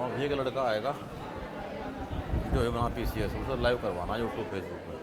और एक लड़का आएगा जो है वहाँ PCS, उसे लाइव करवाना यूट्यूब फेसबुक में।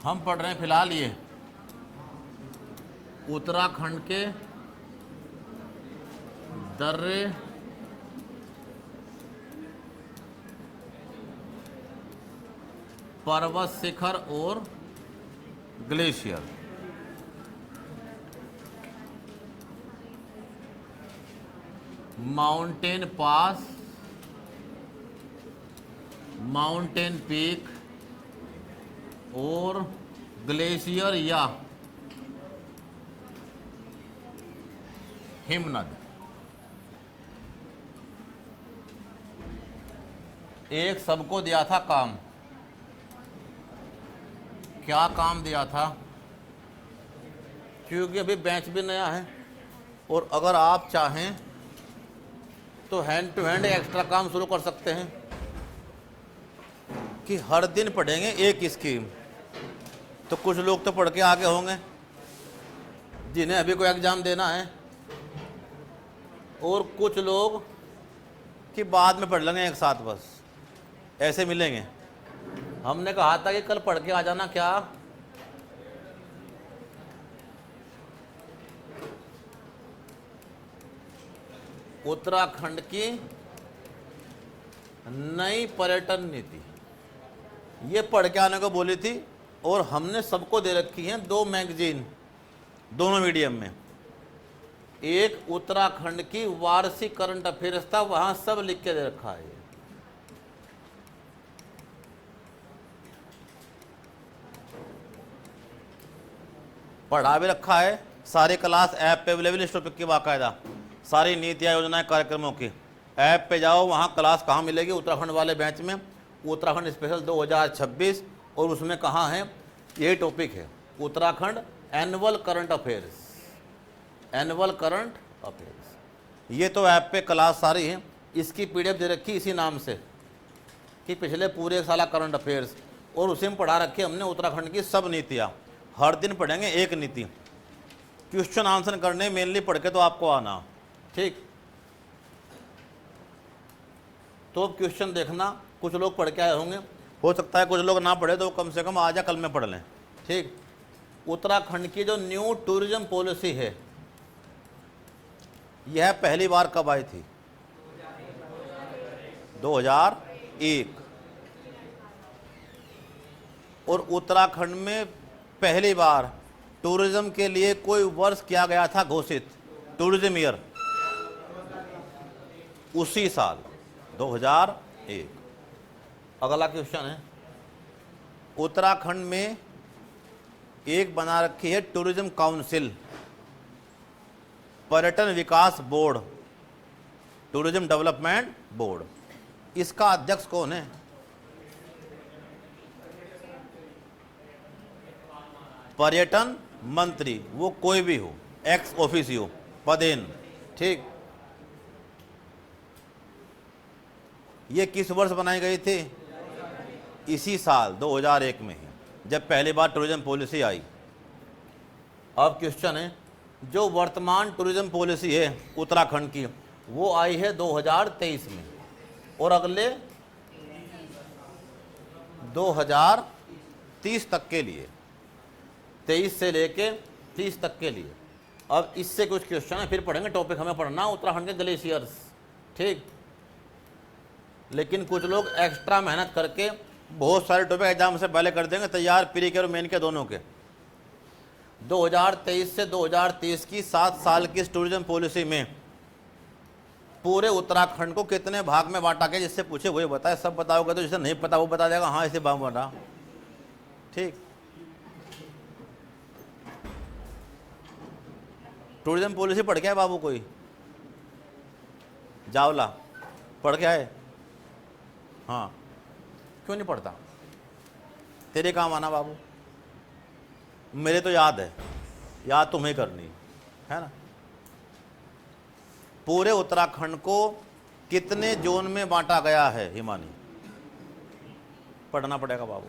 हम पढ़ रहे हैं फिलहाल ये उत्तराखंड के दर्रे पर्वत शिखर और glacier. Mountain pass, mountain peak और ग्लेशियर या हिमनद। एक सबको दिया था काम। क्या काम दिया था? क्योंकि अभी बैच भी नया है और अगर आप चाहें तो हैंड टू हैंड एक्स्ट्रा काम शुरू कर सकते हैं कि हर दिन पढ़ेंगे एक स्कीम। तो कुछ लोग तो पढ़ के आगे होंगे जिन्हें अभी कोई एग्ज़ाम देना है, और कुछ लोग कि बाद में पढ़ लेंगे एक साथ, बस ऐसे मिलेंगे। हमने कहा था कि कल पढ़ के आ जाना। क्या उत्तराखंड की नई पर्यटन नीति, ये पढ़ के आने को बोली थी और हमने सबको दे रखी हैं 2 मैगजीन, दोनों मीडियम में। एक उत्तराखंड की वार्षिक करंट अफेयर्स था, वहां सब लिख के दे रखा है। पढ़ा भी रखा है, सारी क्लास ऐप पे अवेलेबल, इस टॉपिक की बाकायदा सारी नीतियाँ योजनाएं कार्यक्रमों की। ऐप पे जाओ, वहाँ क्लास कहाँ मिलेगी उत्तराखंड वाले बैच में, उत्तराखंड स्पेशल 2026, और उसमें कहाँ है यही टॉपिक है, Uttarakhand annual current affairs, annual current affairs. ये तो ऐप पे क्लास सारी है। इसकी PDF दे रखी इसी नाम से कि पिछले पूरे साल करंट अफेयर्स, और उसी में पढ़ा रखी हमने उत्तराखंड की सब नीतियाँ। हर दिन पढ़ेंगे एक नीति, क्वेश्चन आंसर करने मेनली पढ़ के तो आपको आना, ठीक। तो अब क्वेश्चन देखना, कुछ लोग पढ़ के आए होंगे, हो सकता है कुछ लोग ना पढ़े तो कम से कम आज या कल में पढ़ लें, ठीक। उत्तराखंड की जो न्यू टूरिज्म पॉलिसी है, यह पहली बार कब आई थी? 2001। और उत्तराखंड में पहली बार टूरिज्म के लिए कोई वर्ष किया गया था घोषित, टूरिज्म ईयर, उसी साल 2001। अगला क्वेश्चन है, उत्तराखंड में एक बना रखी है टूरिज्म काउंसिल, पर्यटन विकास बोर्ड, टूरिज्म डेवलपमेंट बोर्ड। इसका अध्यक्ष कौन है? पर्यटन मंत्री, वो कोई भी हो, एक्स ऑफिसियो पदेन, ठीक। ये किस वर्ष बनाई गई थी? इसी साल 2001 में ही, जब पहली बार टूरिज्म पॉलिसी आई। अब क्वेश्चन है, जो वर्तमान टूरिज्म पॉलिसी है उत्तराखंड की, वो आई है 2023 में, और अगले 2030 तक के लिए, 23 से लेके 30 तक के लिए। अब इससे कुछ क्वेश्चन है, फिर पढ़ेंगे। टॉपिक हमें पढ़ना उत्तराखंड के ग्लेशियर्स, ठीक। लेकिन कुछ लोग एक्स्ट्रा मेहनत करके बहुत सारे टॉपिक एग्जाम से पहले कर देंगे तैयार, प्री के और मेन के दोनों के। 2023 से 2030 की 7 साल की इस टूरिज्म पॉलिसी में पूरे उत्तराखंड को कितने भाग में बांटा गया? जिससे पूछे वही बताए, सब बताओगे तो जिसे नहीं पता वो बता देगा हाँ इसे भाग बांटा। ठीक, टूरिज्म पॉलिसी पढ़ के आए बाबू? कोई जावला पढ़ के आए? हाँ, क्यों नहीं पढ़ता? तेरे काम आना बाबू, मेरे तो याद है, याद तुम्हें करनी है ना। पूरे उत्तराखंड को कितने जोन में बांटा गया है हिमानी? पढ़ना पड़ेगा बाबू।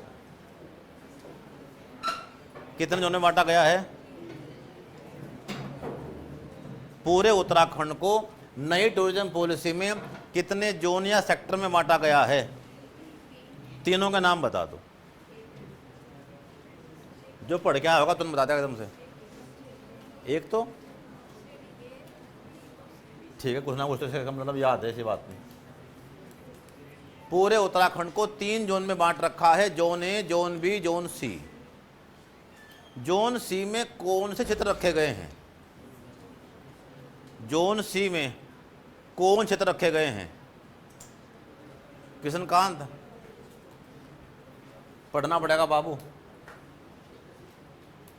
कितने जोन में बांटा गया है? पूरे उत्तराखंड को नई टूरिज्म पॉलिसी में कितने जोन या सेक्टर में बांटा गया है? तीनों के नाम बता दो। जो पढ़ के आया होगा तुम बता देगा एकदम से। एक तो ठीक है, कुछ ना कुछ तो इसका मतलब याद है, ऐसी बात नहीं। पूरे उत्तराखंड को 3 जोन में बांट रखा है, zone A, zone B, zone C. Zone C में कौन से क्षेत्र रखे गए हैं? जोन सी में कौन क्षेत्र रखे गए हैं? किशनकांत, पढ़ना पड़ेगा बाबू।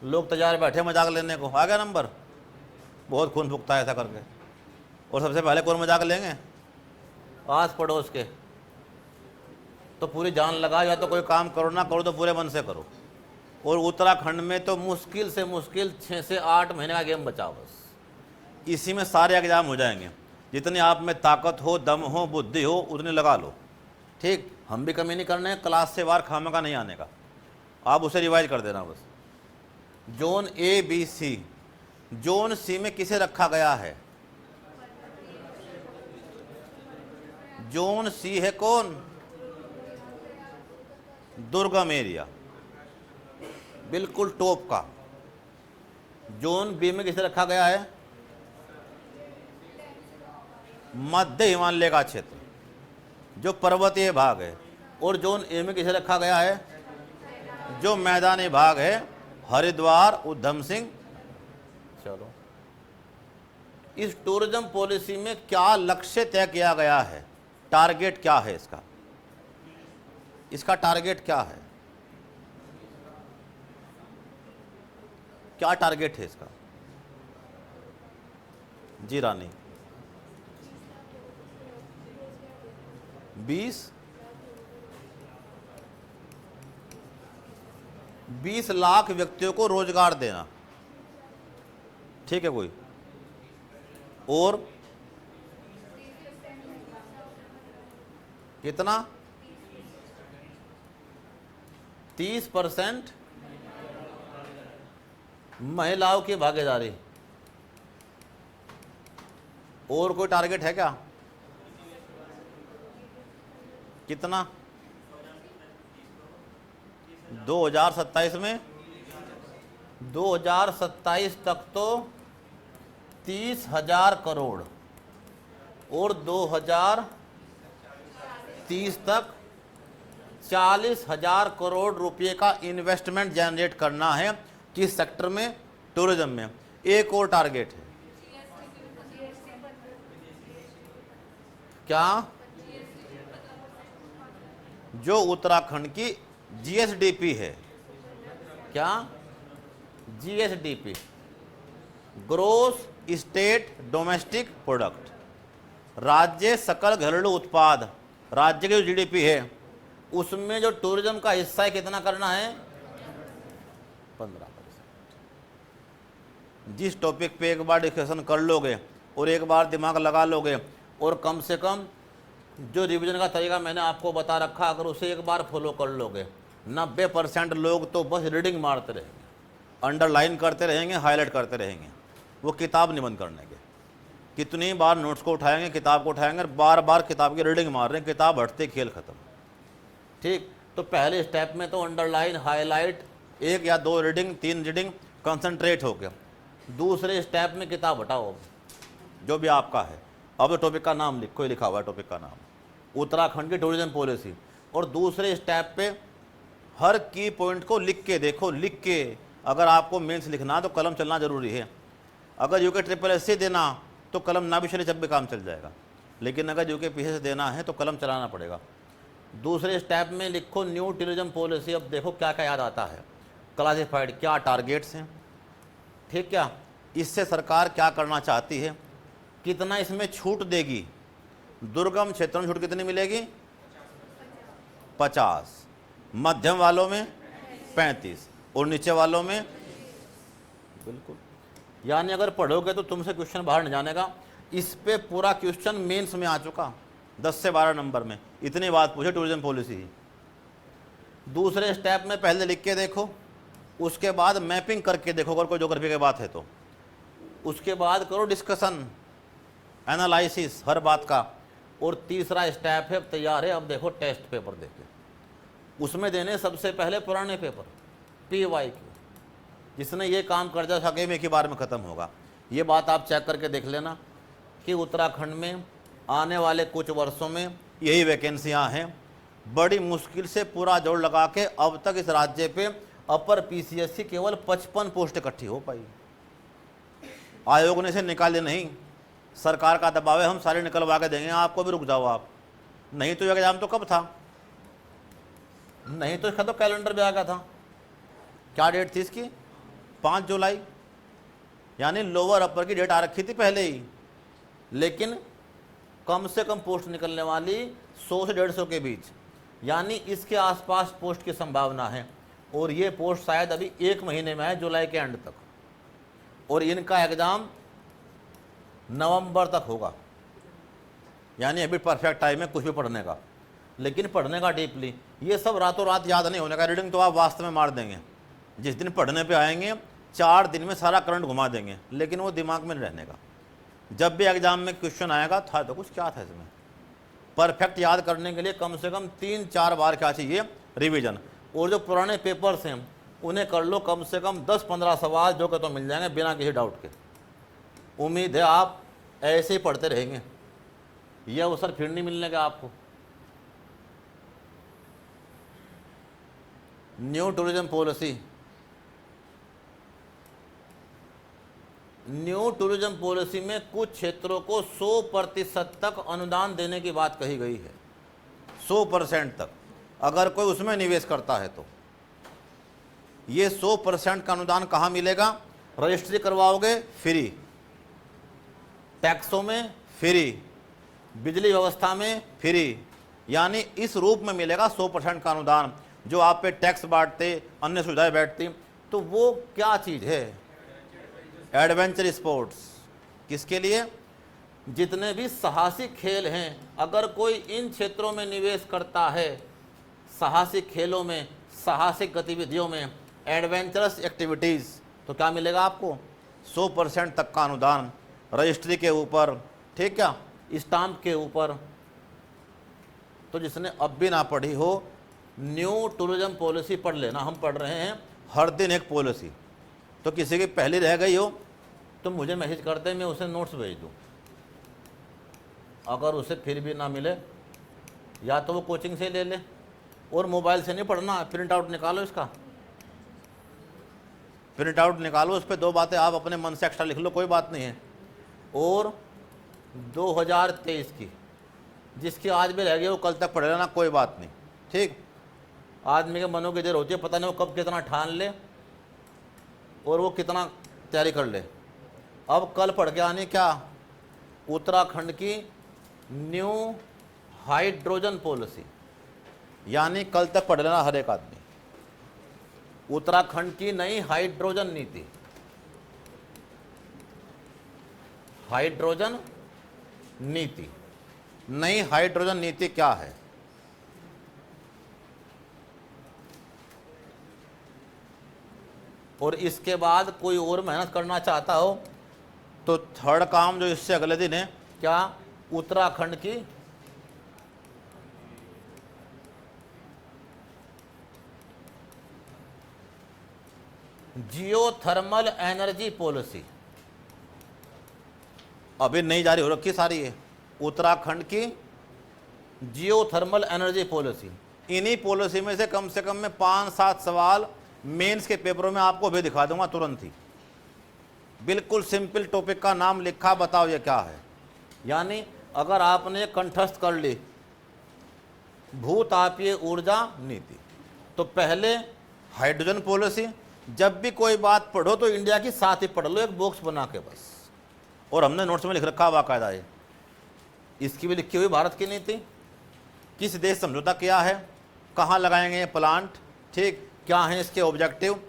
लोग तैयार बैठे मजाक लेने को। आ गया नंबर? बहुत खून फूकता है ऐसा करके। और सबसे पहले कौन मजाक लेंगे? आस पड़ोस के। तो पूरी जान लगा, या तो कोई काम करो ना करो तो पूरे मन से करो। और उत्तराखंड में तो मुश्किल से मुश्किल 6 से 8 महीने का गेम बचा बस। इसी में सारे एग्जाम हो जाएंगे। जितनी आप में ताकत हो, दम हो, बुद्धि हो, उतने लगा लो। ठीक, हम भी कमी नहीं करने, क्लास से बाहर खामे का नहीं आने का। आप उसे रिवाइज कर देना बस। Zone A, B, C. Zone C में किसे रखा गया है? जोन सी है कौन? दुर्गम एरिया, बिल्कुल टॉप का। जोन बी में किसे रखा गया है? मध्य हिमालय का क्षेत्र, जो पर्वतीय भाग है। और जोन ए में किसे रखा गया है? जो मैदानी भाग है, हरिद्वार, उधम सिंह। चलो, इस टूरिज्म पॉलिसी में क्या लक्ष्य तय किया गया है? टारगेट क्या है इसका? इसका टारगेट क्या है? क्या टारगेट है इसका? जी रानी। 20 लाख व्यक्तियों को रोजगार देना। ठीक है कोई और? कितना? 30% महिलाओं की भागीदारी। और कोई टारगेट है क्या? कितना? 2027 में? 2027 तक तो 30,000 करोड़ और 2030 तक 40,000 करोड़ रुपए का इन्वेस्टमेंट जनरेट करना है। किस सेक्टर में? टूरिज्म में। एक और टारगेट है क्या? जो उत्तराखंड की जीएसडीपी है। क्या? GSDP, gross state domestic product, राज्य सकल घरेलू उत्पाद। राज्य की जो जीडीपी है उसमें जो टूरिज्म का हिस्सा है कितना करना है? 15%। जिस टॉपिक पे एक बार डिस्कशन कर लोगे और एक बार दिमाग लगा लोगे और कम से कम जो रिवीजन का तरीका मैंने आपको बता रखा, अगर उसे एक बार फॉलो कर लोगे, 90% लोग तो बस रीडिंग मारते रहेंगे, अंडरलाइन करते रहेंगे, हाईलाइट करते रहेंगे। वो किताब नहीं बंद करने के। कितनी बार नोट्स को उठाएंगे, किताब को उठाएंगे, बार बार किताब की रीडिंग मार रहे हैं, किताब हटते खेल खत्म। ठीक, तो पहले स्टेप में तो अंडरलाइन, हाईलाइट, 1 या 2 रीडिंग, 3 रीडिंग, कंसंट्रेट हो गया। दूसरे स्टेप में किताब हटाओ जो भी आपका है। अब टॉपिक का नाम लिखो, लिखा हुआ है टॉपिक का नाम, उत्तराखंड की टूरिज्म पॉलिसी। और दूसरे स्टेप पे हर की पॉइंट को लिख के देखो, लिख के अगर आपको मेंस लिखना तो कलम चलना जरूरी है। अगर यूके ट्रिपल एस से देना तो कलम ना भी चले जब भी काम चल जाएगा, लेकिन अगर यूके पीछे से देना है तो कलम चलाना पड़ेगा। दूसरे स्टेप में लिखो न्यू टूरिज्म पॉलिसी। अब देखो क्या क्या याद आता है। क्लासिफाइड, क्या टारगेट्स हैं, ठीक, क्या इससे सरकार क्या करना चाहती है, कितना इसमें छूट देगी। दुर्गम क्षेत्रों में छूट कितनी मिलेगी? 50, मध्यम वालों में 35 और नीचे वालों में बिल्कुल। यानी अगर पढ़ोगे तो तुमसे क्वेश्चन बाहर नहीं जाने का। इस पे पूरा क्वेश्चन मेंस में आ चुका 10 से 12 नंबर में, इतनी बात पूछे टूरिज्म पॉलिसी ही। दूसरे स्टेप में पहले लिख के देखो, उसके बाद मैपिंग करके देखो अगर कोई ज्योग्राफी की बात है तो, उसके बाद करो डिस्कशन एनालिसिस हर बात का, और तीसरा स्टेप है तैयार है। अब देखो टेस्ट पेपर देखे, उसमें देने सबसे पहले पुराने पेपर PYQ। जिसने ये काम कर दिया सके में एक ही बार में ख़त्म होगा। ये बात आप चेक करके देख लेना कि उत्तराखंड में आने वाले कुछ वर्षों में यही वैकेंसियां हैं। बड़ी मुश्किल से पूरा जोड़ लगा के अब तक इस राज्य पे अपर PCS की केवल 55 पोस्ट इकट्ठी हो पाई। आयोग ने इसे निकाले नहीं, सरकार का दबाव है हम सारे निकलवा के देंगे आपको, भी रुक जाओ आप। नहीं तो एग्जाम तो कब था? नहीं तो इसका तो कैलेंडर भी आ गया था। क्या डेट थी इसकी? 5 जुलाई। यानी लोअर अपर की डेट आ रखी थी पहले ही, लेकिन कम से कम पोस्ट निकलने वाली 100 से 150 के बीच, यानी इसके आसपास पोस्ट की संभावना है। और ये पोस्ट शायद अभी 1 महीने में है, जुलाई के एंड तक, और इनका एग्ज़ाम नवंबर तक होगा। यानी अभी परफेक्ट टाइम है कुछ भी पढ़ने का, लेकिन पढ़ने का डीपली। ये सब रातों रात याद नहीं होने का। रीडिंग तो आप वास्तव में मार देंगे, जिस दिन पढ़ने पे आएंगे 4 दिन में सारा करंट घुमा देंगे, लेकिन वो दिमाग में नहीं रहने का। जब भी एग्जाम में क्वेश्चन आएगा था तो कुछ क्या था इसमें, परफेक्ट याद करने के लिए कम से कम 3-4 बार क्या चाहिए? रिवीजन। और जो पुराने पेपर्स हैं उन्हें कर लो कम से कम 10-15 सवाल जो कि तो मिल जाएंगे बिना किसी डाउट के। उम्मीद है आप ऐसे ही पढ़ते रहेंगे, यह अवसर फिर नहीं मिलने का आपको। New tourism policy, new tourism policy में कुछ क्षेत्रों को 100% तक अनुदान देने की बात कही गई है। 100% तक अगर कोई उसमें निवेश करता है तो। ये 100% का अनुदान कहाँ मिलेगा? रजिस्ट्री करवाओगे फ्री, टैक्सों में फ्री, बिजली व्यवस्था में फ्री। यानी इस रूप में मिलेगा 100% का अनुदान। जो आप पे टैक्स बांटते, अन्य सुविधाएं बैठती, तो वो क्या चीज़ है? Adventure sports. किसके लिए? जितने भी साहसिक खेल हैं, अगर कोई इन क्षेत्रों में निवेश करता है, साहसिक खेलों में, साहसिक गतिविधियों में, एडवेंचरस एक्टिविटीज़, तो क्या मिलेगा आपको? 100% तक का अनुदान। रजिस्ट्री के ऊपर, ठीक क्या, स्टाम्प के ऊपर। तो जिसने अब भी ना पढ़ी हो, न्यू टूरिज्म पॉलिसी पढ़ लेना। हम पढ़ रहे हैं हर दिन एक पॉलिसी। तो किसी की पहली रह गई हो तो मुझे मैसेज करते, मैं उसे नोट्स भेज दूँ। अगर उसे फिर भी ना मिले, या तो वो कोचिंग से ले ले, और मोबाइल से नहीं पढ़ना, प्रिंट आउट निकालो इसका, प्रिंट आउट निकालो, उस पर 2 बातें आप अपने मन से एक्स्ट्रा लिख लो, कोई बात नहीं है। और 2023 की जिसकी आज भी रह गई वो कल तक पढ़ लेना, कोई बात नहीं, ठीक। आदमी के मनों की देर होती है, पता नहीं वो कब कितना ठान ले और वो कितना तैयारी कर ले। अब कल पढ़ के आनी क्या? उत्तराखंड की न्यू हाइड्रोजन पॉलिसी। यानी कल तक पढ़ लेना हर एक आदमी, उत्तराखंड की नई हाइड्रोजन नीति। हाइड्रोजन नीति, नई हाइड्रोजन नीति क्या है? और इसके बाद कोई और मेहनत करना चाहता हो तो थर्ड काम जो इससे अगले दिन है, क्या? उत्तराखंड की जियोथर्मल एनर्जी पॉलिसी। अभी नहीं जारी हो रखी सारी है। उत्तराखंड की जियोथर्मल एनर्जी पॉलिसी। इन्हीं पॉलिसी में से कम में 5-7 सवाल मेंस के पेपरों में आपको भी दिखा दूंगा तुरंत ही। बिल्कुल सिंपल टॉपिक का नाम लिखा, बताओ ये क्या है। यानी अगर आपने कंठस्थ कर ली भूतापीय ऊर्जा नीति, तो पहले हाइड्रोजन पॉलिसी, जब भी कोई बात पढ़ो तो इंडिया की साथ ही पढ़ लो, एक बॉक्स बना के बस। और हमने नोट्स में लिख रखा बाकायदा है, इसकी भी लिखी हुई भारत की नीति, किस देश समझौता किया है, कहाँ लगाएंगे ये प्लांट, ठीक, क्या है इसके ऑब्जेक्टिव।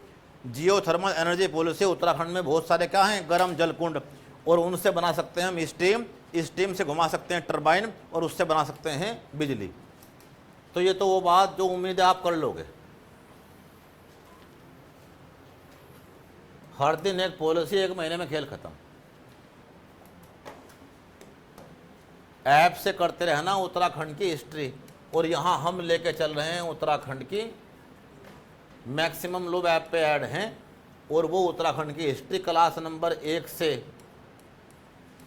जियो थर्मल एनर्जी पॉलिसी, उत्तराखंड में बहुत सारे क्या हैं, गर्म जल कुंड, और उनसे बना सकते हैं हम स्टीम, स्टीम से घुमा सकते हैं टरबाइन, और उससे बना सकते हैं बिजली। तो ये तो वो बात जो उम्मीद है आप कर लोगे। हर दिन एक पॉलिसी, 1 महीने में खेल खत्म। ऐप से करते रहना उत्तराखंड की हिस्ट्री, और यहाँ हम लेके चल रहे हैं उत्तराखंड की, मैक्सिमम लोग ऐप पे ऐड हैं, और वो उत्तराखंड की हिस्ट्री क्लास नंबर 1 से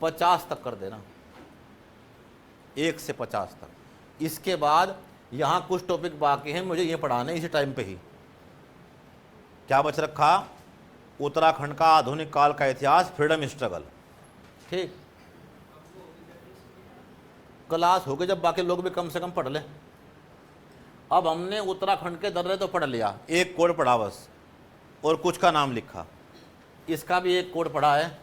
50 तक कर देना, 1 से 50 तक। इसके बाद यहाँ कुछ टॉपिक बाकी हैं, मुझे ये पढ़ाने इसी टाइम पे ही। क्या बच रखा, उत्तराखंड का आधुनिक काल का इतिहास, फ्रीडम स्ट्रगल, ठीक। क्लास हो गई जब बाकी लोग भी कम से कम पढ़ ले। अब हमने उत्तराखंड के दर्रे तो पढ़ लिया, एक कोड पढ़ा बस, और कुछ का नाम लिखा, इसका भी एक कोड पढ़ा है,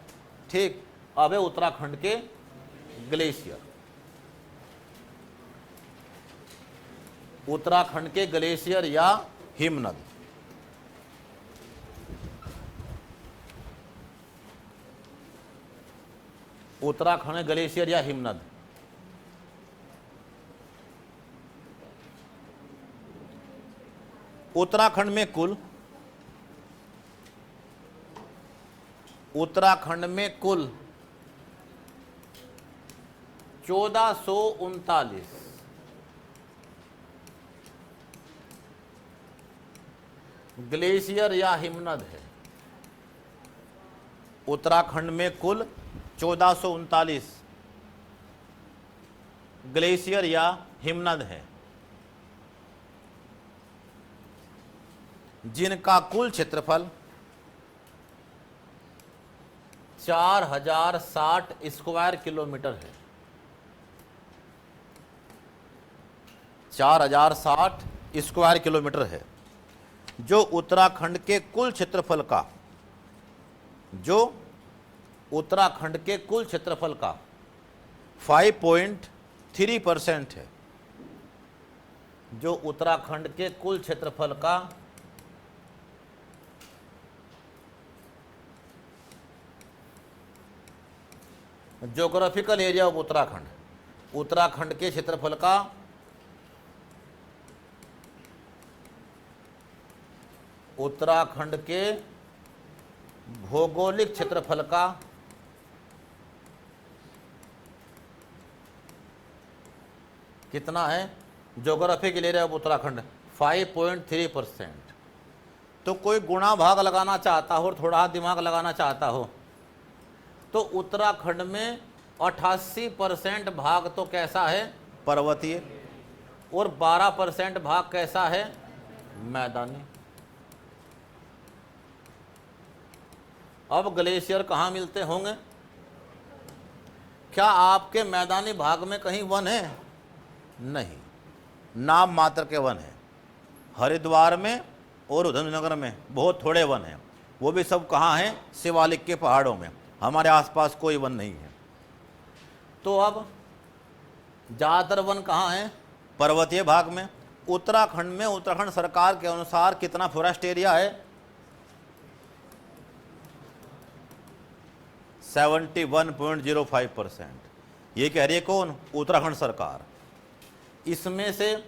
ठीक। अब है उत्तराखंड के ग्लेशियर, उत्तराखंड के ग्लेशियर या हिमनद। उत्तराखंड ग्लेशियर या हिमनद, उत्तराखंड में कुल 1439 ग्लेशियर या हिमनद है। उत्तराखंड में कुल 1439 ग्लेशियर या हिमनद है, जिनका कुल क्षेत्रफल 4060 स्क्वायर किलोमीटर है। 4060 स्क्वायर किलोमीटर है, जो उत्तराखंड के कुल क्षेत्रफल का, जो उत्तराखंड के कुल क्षेत्रफल का 5.3% है, जो उत्तराखंड के कुल क्षेत्रफल का geographical area of Uttarakhand, Uttarakhand के क्षेत्रफल का उत्तराखंड के भौगोलिक क्षेत्रफल का कितना है, ज्योग्राफिकल एरिया ऑफ उत्तराखंड 5.3%। तो कोई गुणा भाग लगाना चाहता हो और थोड़ा दिमाग लगाना चाहता हो, तो उत्तराखंड में 88% भाग तो कैसा है, पर्वतीय, और 12% भाग कैसा है, मैदानी। अब ग्लेशियर कहाँ मिलते होंगे? क्या आपके मैदानी भाग में कहीं वन है? नहीं, नाम मात्र के वन है। हरिद्वार में और उधमसिंहनगर में बहुत थोड़े वन हैं, वो भी सब कहाँ हैं, शिवालिक के पहाड़ों में। हमारे आसपास कोई वन नहीं है। तो अब ज़्यादातर वन कहाँ हैं, पर्वतीय भाग में। उत्तराखंड में उत्तराखंड सरकार के अनुसार कितना फॉरेस्ट एरिया है, 71.05%। ये कह रही है कौन, उत्तराखंड सरकार। इसमें से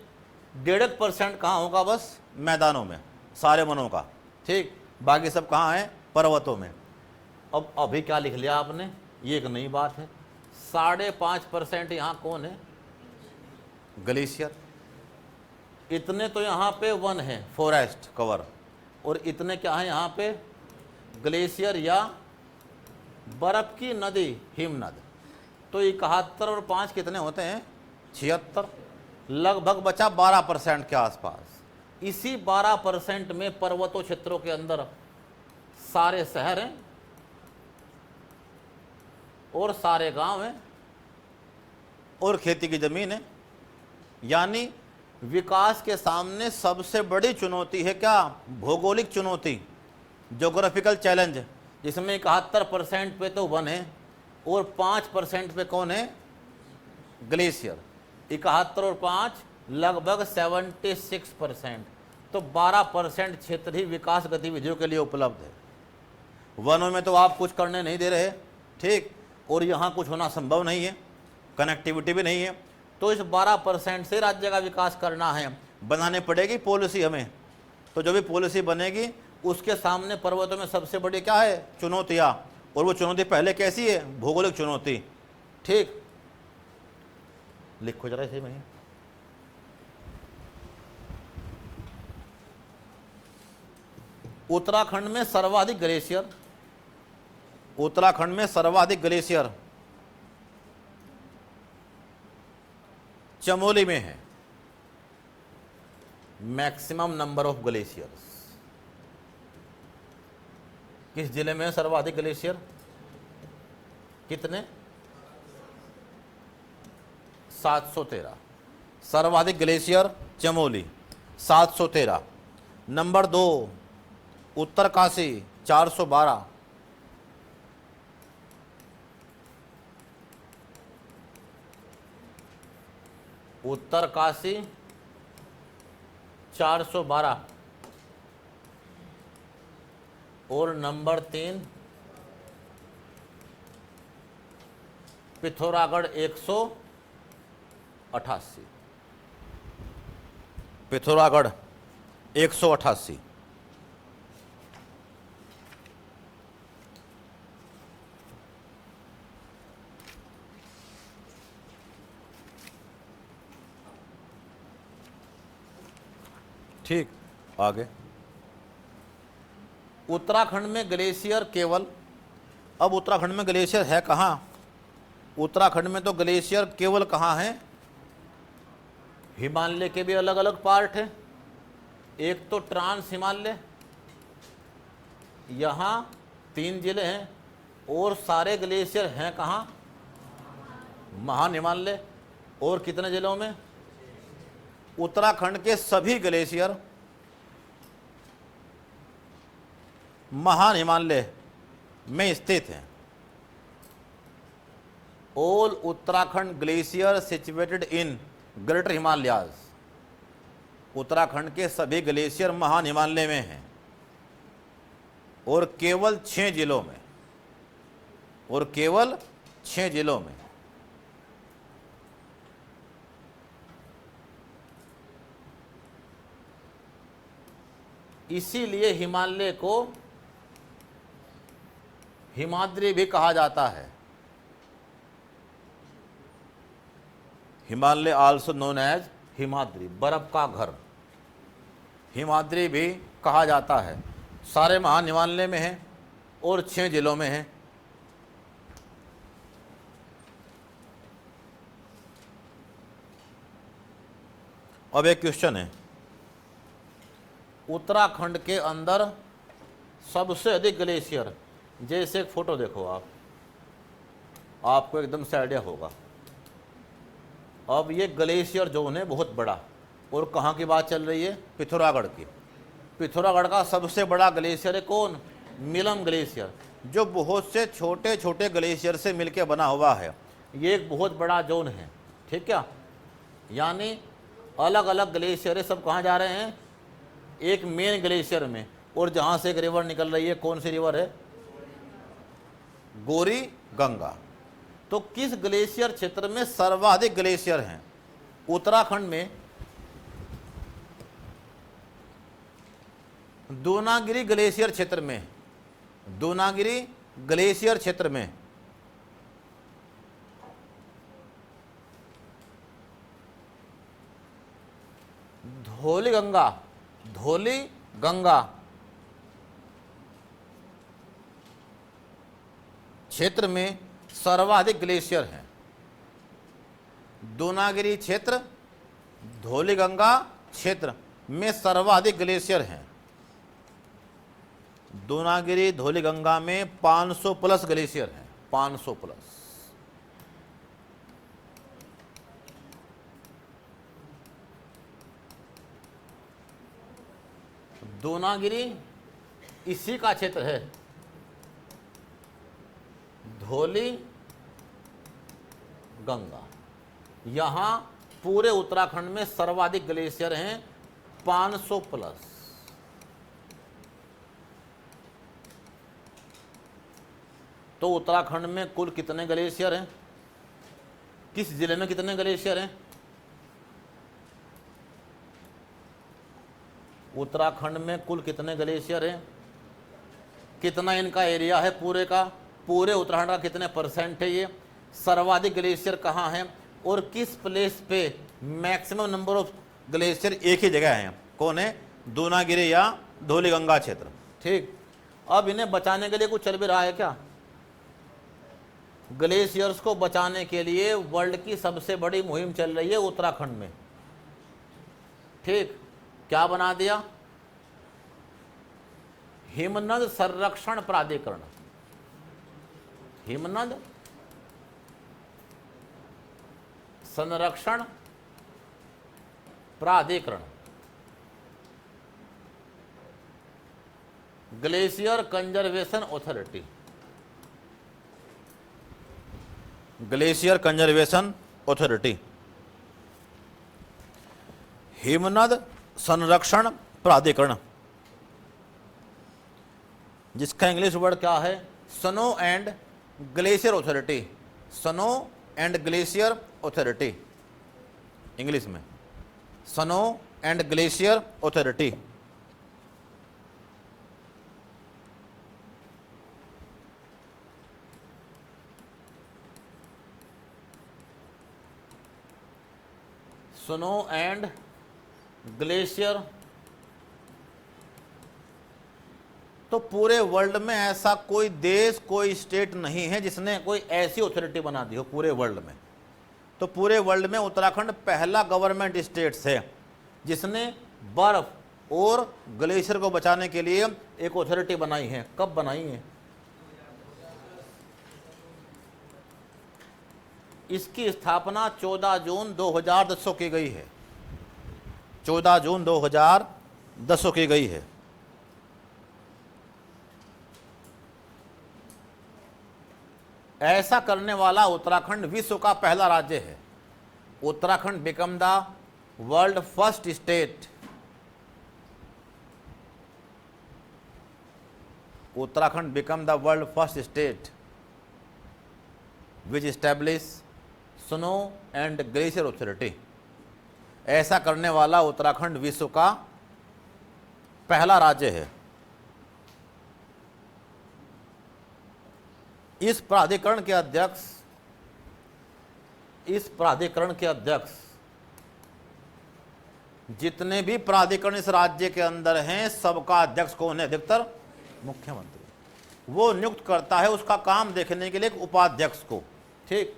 1.5% कहाँ होगा, बस मैदानों में, सारे वनों का, ठीक। बाकी सब कहाँ है, पर्वतों में। अब अभी क्या लिख लिया आपने, ये एक नई बात है। 5.5% यहाँ कौन है, ग्लेशियर। इतने तो यहाँ पे वन है, फॉरेस्ट कवर, और इतने क्या है यहाँ पे, ग्लेशियर या बर्फ की नदी, हिमनद। तो 71 और 5 कितने होते हैं, 76, लगभग बचा 12% के आसपास। इसी 12% में पर्वतों क्षेत्रों के अंदर सारे शहर हैं और सारे गांव हैं और खेती की जमीन है। यानी विकास के सामने सबसे बड़ी चुनौती है क्या? भौगोलिक चुनौती, ज्योग्राफिकल चैलेंज, जिसमें 71% पे तो वन है और 5% पे कौन है? ग्लेशियर। 71 और 5 लगभग 76%। तो 12% क्षेत्र ही विकास गतिविधियों के लिए उपलब्ध है। वनों में तो आप कुछ करने नहीं दे रहे, ठीक, और यहाँ कुछ होना संभव नहीं है, कनेक्टिविटी भी नहीं है। तो इस 12% से राज्य का विकास करना है, बनाने पड़ेगी पॉलिसी हमें। तो जो भी पॉलिसी बनेगी उसके सामने पर्वतों में सबसे बड़ी क्या है? चुनौतियाँ। और वो चुनौती पहले कैसी है? भौगोलिक चुनौती, ठीक। लिखो जरा इसे में। उत्तराखंड में सर्वाधिक ग्लेशियर, उत्तराखंड में सर्वाधिक ग्लेशियर चमोली में है। Maximum number of glaciers. किस जिले में है सर्वाधिक ग्लेशियर? कितने? 713। सर्वाधिक ग्लेशियर चमोली 713। नंबर 2 उत्तरकाशी 412। उत्तरकाशी 412। और नंबर 3 पिथौरागढ़ 188। पिथौरागढ़ 188। ठीक, आगे। उत्तराखंड में ग्लेशियर केवल, अब उत्तराखंड में ग्लेशियर है कहाँ? उत्तराखंड में तो ग्लेशियर केवल कहाँ है? हिमालय के भी अलग अलग पार्ट हैं। एक तो ट्रांस हिमालय, यहाँ 3 जिले हैं और सारे ग्लेशियर हैं कहाँ? महान हिमालय। और कितने जिलों में? उत्तराखंड के सभी ग्लेशियर महान हिमालय में स्थित हैं। All Uttarakhand glacier situated in greater Himalayas. Uttarakhand के सभी ग्लेशियर महान हिमालय में हैं और केवल 6 जिलों में, और केवल 6 जिलों में। इसीलिए हिमालय को हिमाद्री भी कहा जाता है। Himalaya also known as Himadri, बर्फ का घर, हिमाद्री भी कहा जाता है। सारे महान हिमालय में हैं और 6 जिलों में हैं। अब एक क्वेश्चन है, उत्तराखंड के अंदर सबसे अधिक ग्लेशियर, जैसे एक फोटो देखो आप, आपको एकदम से आइडिया होगा। अब ये ग्लेशियर जोन है बहुत बड़ा, और कहाँ की बात चल रही है? पिथौरागढ़ की। पिथौरागढ़ का सबसे बड़ा ग्लेशियर है कौन? मिलम ग्लेशियर, जो बहुत से छोटे छोटे ग्लेशियर से मिलकर बना हुआ है। ये एक बहुत बड़ा जोन है, ठीक है। यानी अलग अलग ग्लेशियर सब कहाँ जा रहे हैं? एक मेन ग्लेशियर में, और जहाँ से एक रिवर निकल रही है, कौन सी रिवर है? गौरी गंगा। तो किस ग्लेशियर क्षेत्र में सर्वाधिक ग्लेशियर हैं? उत्तराखंड में दूनागिरी ग्लेशियर क्षेत्र में, दूनागिरी ग्लेशियर क्षेत्र में धौली गंगा, धौली गंगा क्षेत्र में सर्वाधिक ग्लेशियर हैं। दूनागिरी क्षेत्र, धौली गंगा क्षेत्र में सर्वाधिक ग्लेशियर हैं। दूनागिरी धौलीगंगा में 500 प्लस ग्लेशियर हैं, 500 प्लस। दूनागिरी इसी का क्षेत्र है, धौली गंगा। यहां पूरे उत्तराखंड में सर्वाधिक ग्लेशियर हैं, 500 प्लस। तो उत्तराखंड में कुल कितने ग्लेशियर हैं? किस जिले में कितने ग्लेशियर हैं? उत्तराखंड में कुल कितने ग्लेशियर हैं? कितना इनका एरिया है पूरे का? पूरे उत्तराखंड का कितने % है ये? सर्वाधिक ग्लेशियर कहाँ हैं? और किस प्लेस पे मैक्सिमम नंबर ऑफ ग्लेशियर एक ही जगह हैं? कौन है? दूनागिरी या धौलीगंगा क्षेत्र। ठीक, अब इन्हें बचाने के लिए कुछ चल भी रहा है क्या? ग्लेशियर्स को बचाने के लिए वर्ल्ड की सबसे बड़ी मुहिम चल रही है उत्तराखंड में। ठीक, क्या बना दिया? हिमनद संरक्षण प्राधिकरण। हिमनद संरक्षण प्राधिकरण, glacier conservation authority. Glacier conservation authority, हिमनद संरक्षण प्राधिकरण, जिसका इंग्लिश वर्ड क्या है? Snow and glacier authority. Snow and glacier authority, English में snow and glacier authority. Snow and glacier. तो पूरे वर्ल्ड में ऐसा कोई देश, कोई स्टेट नहीं है जिसने कोई ऐसी अथॉरिटी बना दी हो पूरे वर्ल्ड में। तो पूरे वर्ल्ड में उत्तराखंड पहला गवर्नमेंट स्टेट्स है जिसने बर्फ और ग्लेशियर को बचाने के लिए एक अथॉरिटी बनाई है। कब बनाई है? इसकी स्थापना 14 जून 2010 को की गई है। 14 जून 2010 को की गई है। ऐसा करने वाला उत्तराखंड विश्व का पहला राज्य है। Uttarakhand become the world first state. Uttarakhand become the world first state which establish snow and glacier authority. ऐसा करने वाला उत्तराखंड विश्व का पहला राज्य है। इस प्राधिकरण के अध्यक्ष जितने भी प्राधिकरण इस राज्य के अंदर हैं, सबका अध्यक्ष कौन है? अधिकतर मुख्यमंत्री। वो नियुक्त करता है उसका काम देखने के लिए एक उपाध्यक्ष को। ठीक,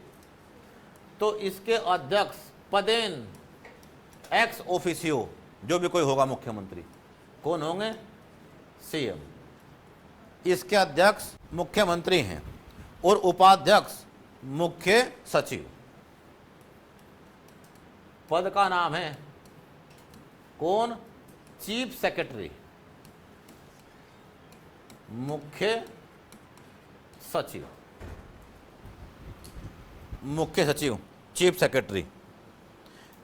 तो इसके अध्यक्ष पदेन एक्स ऑफिसियो, जो भी कोई होगा मुख्यमंत्री, कौन होंगे? सीएम। इसके अध्यक्ष मुख्यमंत्री हैं और उपाध्यक्ष मुख्य सचिव। पद का नाम है कौन? चीफ सेक्रेटरी, मुख्य सचिव। मुख्य सचिव, चीफ सेक्रेटरी।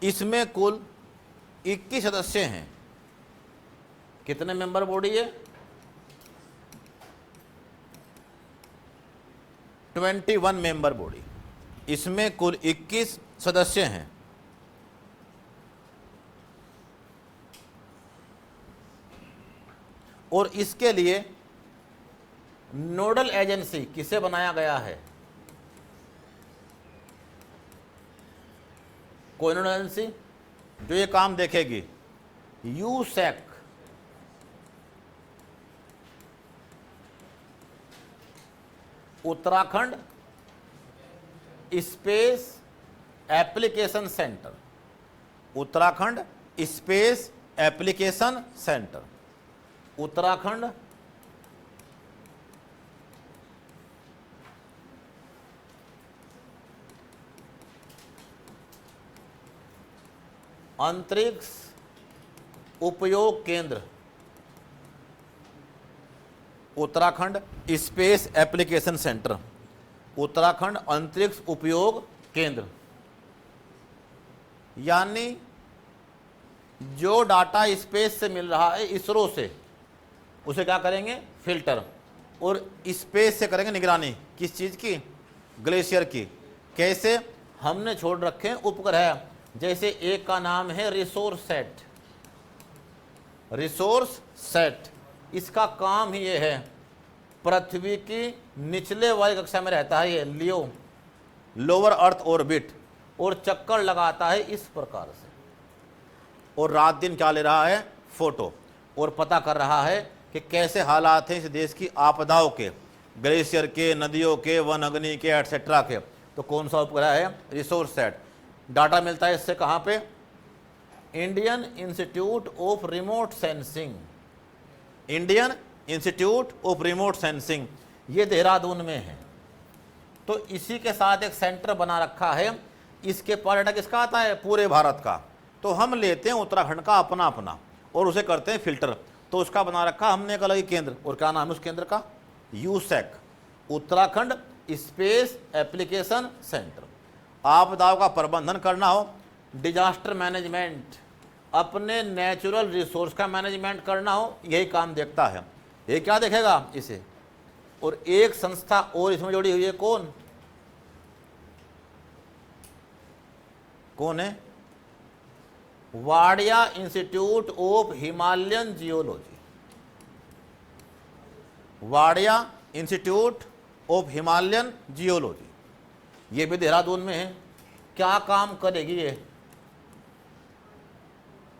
इसमें कुल 21 सदस्य हैं। कितने मेंबर बॉडी है? 21 मेंबर बॉडी। इसमें कुल 21 सदस्य हैं। और इसके लिए नोडल एजेंसी किसे बनाया गया है? कोई नोडल एजेंसी जो ये काम देखेगी? USAC. Uttarakhand space application centre. Uttarakhand space application centre, Uttarakhand अंतरिक्ष उपयोग केंद्र, Uttarakhand space application centre, Uttarakhand अंतरिक्ष उपयोग केंद्र। यानी जो डाटा स्पेस से मिल रहा है इसरो से, उसे क्या करेंगे, फिल्टर, और स्पेस से करेंगे निगरानी। किस चीज़ की, ग्लेशियर की। कैसे, हमने छोड़ रखे हैं उपग्रह, जैसे एक का नाम है रिसोर्स सेट, रिसोर्स सेट, इसका काम ही ये है, पृथ्वी की निचले वाली कक्षा में रहता है ये लियो, लोअर अर्थ ऑर्बिट, और चक्कर लगाता है इस प्रकार से, और रात दिन क्या ले रहा है, फोटो, और पता कर रहा है कि कैसे हालात हैं इस देश की आपदाओं के, ग्लेशियर के, नदियों के, वन अग्नि के, एटसेट्रा के। तो कौन सा उपग्रह है, रिसोर्स सेट। डाटा मिलता है इससे कहाँ पे, Indian institute of remote sensing, Indian institute of remote sensing, ये देहरादून में है। तो इसी के साथ एक सेंटर बना रखा है, इसके पर डाटा किसका आता है, पूरे भारत का। तो हम लेते हैं उत्तराखंड का अपना अपना और उसे करते हैं फिल्टर। तो उसका बना रखा हमने एक अलग ही केंद्र, और क्या नाम है उस केंद्र का, USAC, Uttarakhand space application centre. आपदाओं का प्रबंधन करना हो, डिजास्टर मैनेजमेंट, अपने नेचुरल रिसोर्स का मैनेजमेंट करना हो, यही काम देखता है। ये क्या देखेगा इसे, और एक संस्था और इसमें जुड़ी हुई है, कौन कौन है, Wadia institute of Himalayan geology, Wadia institute of Himalayan geology, ये भी देहरादून में है। क्या काम करेगी ये,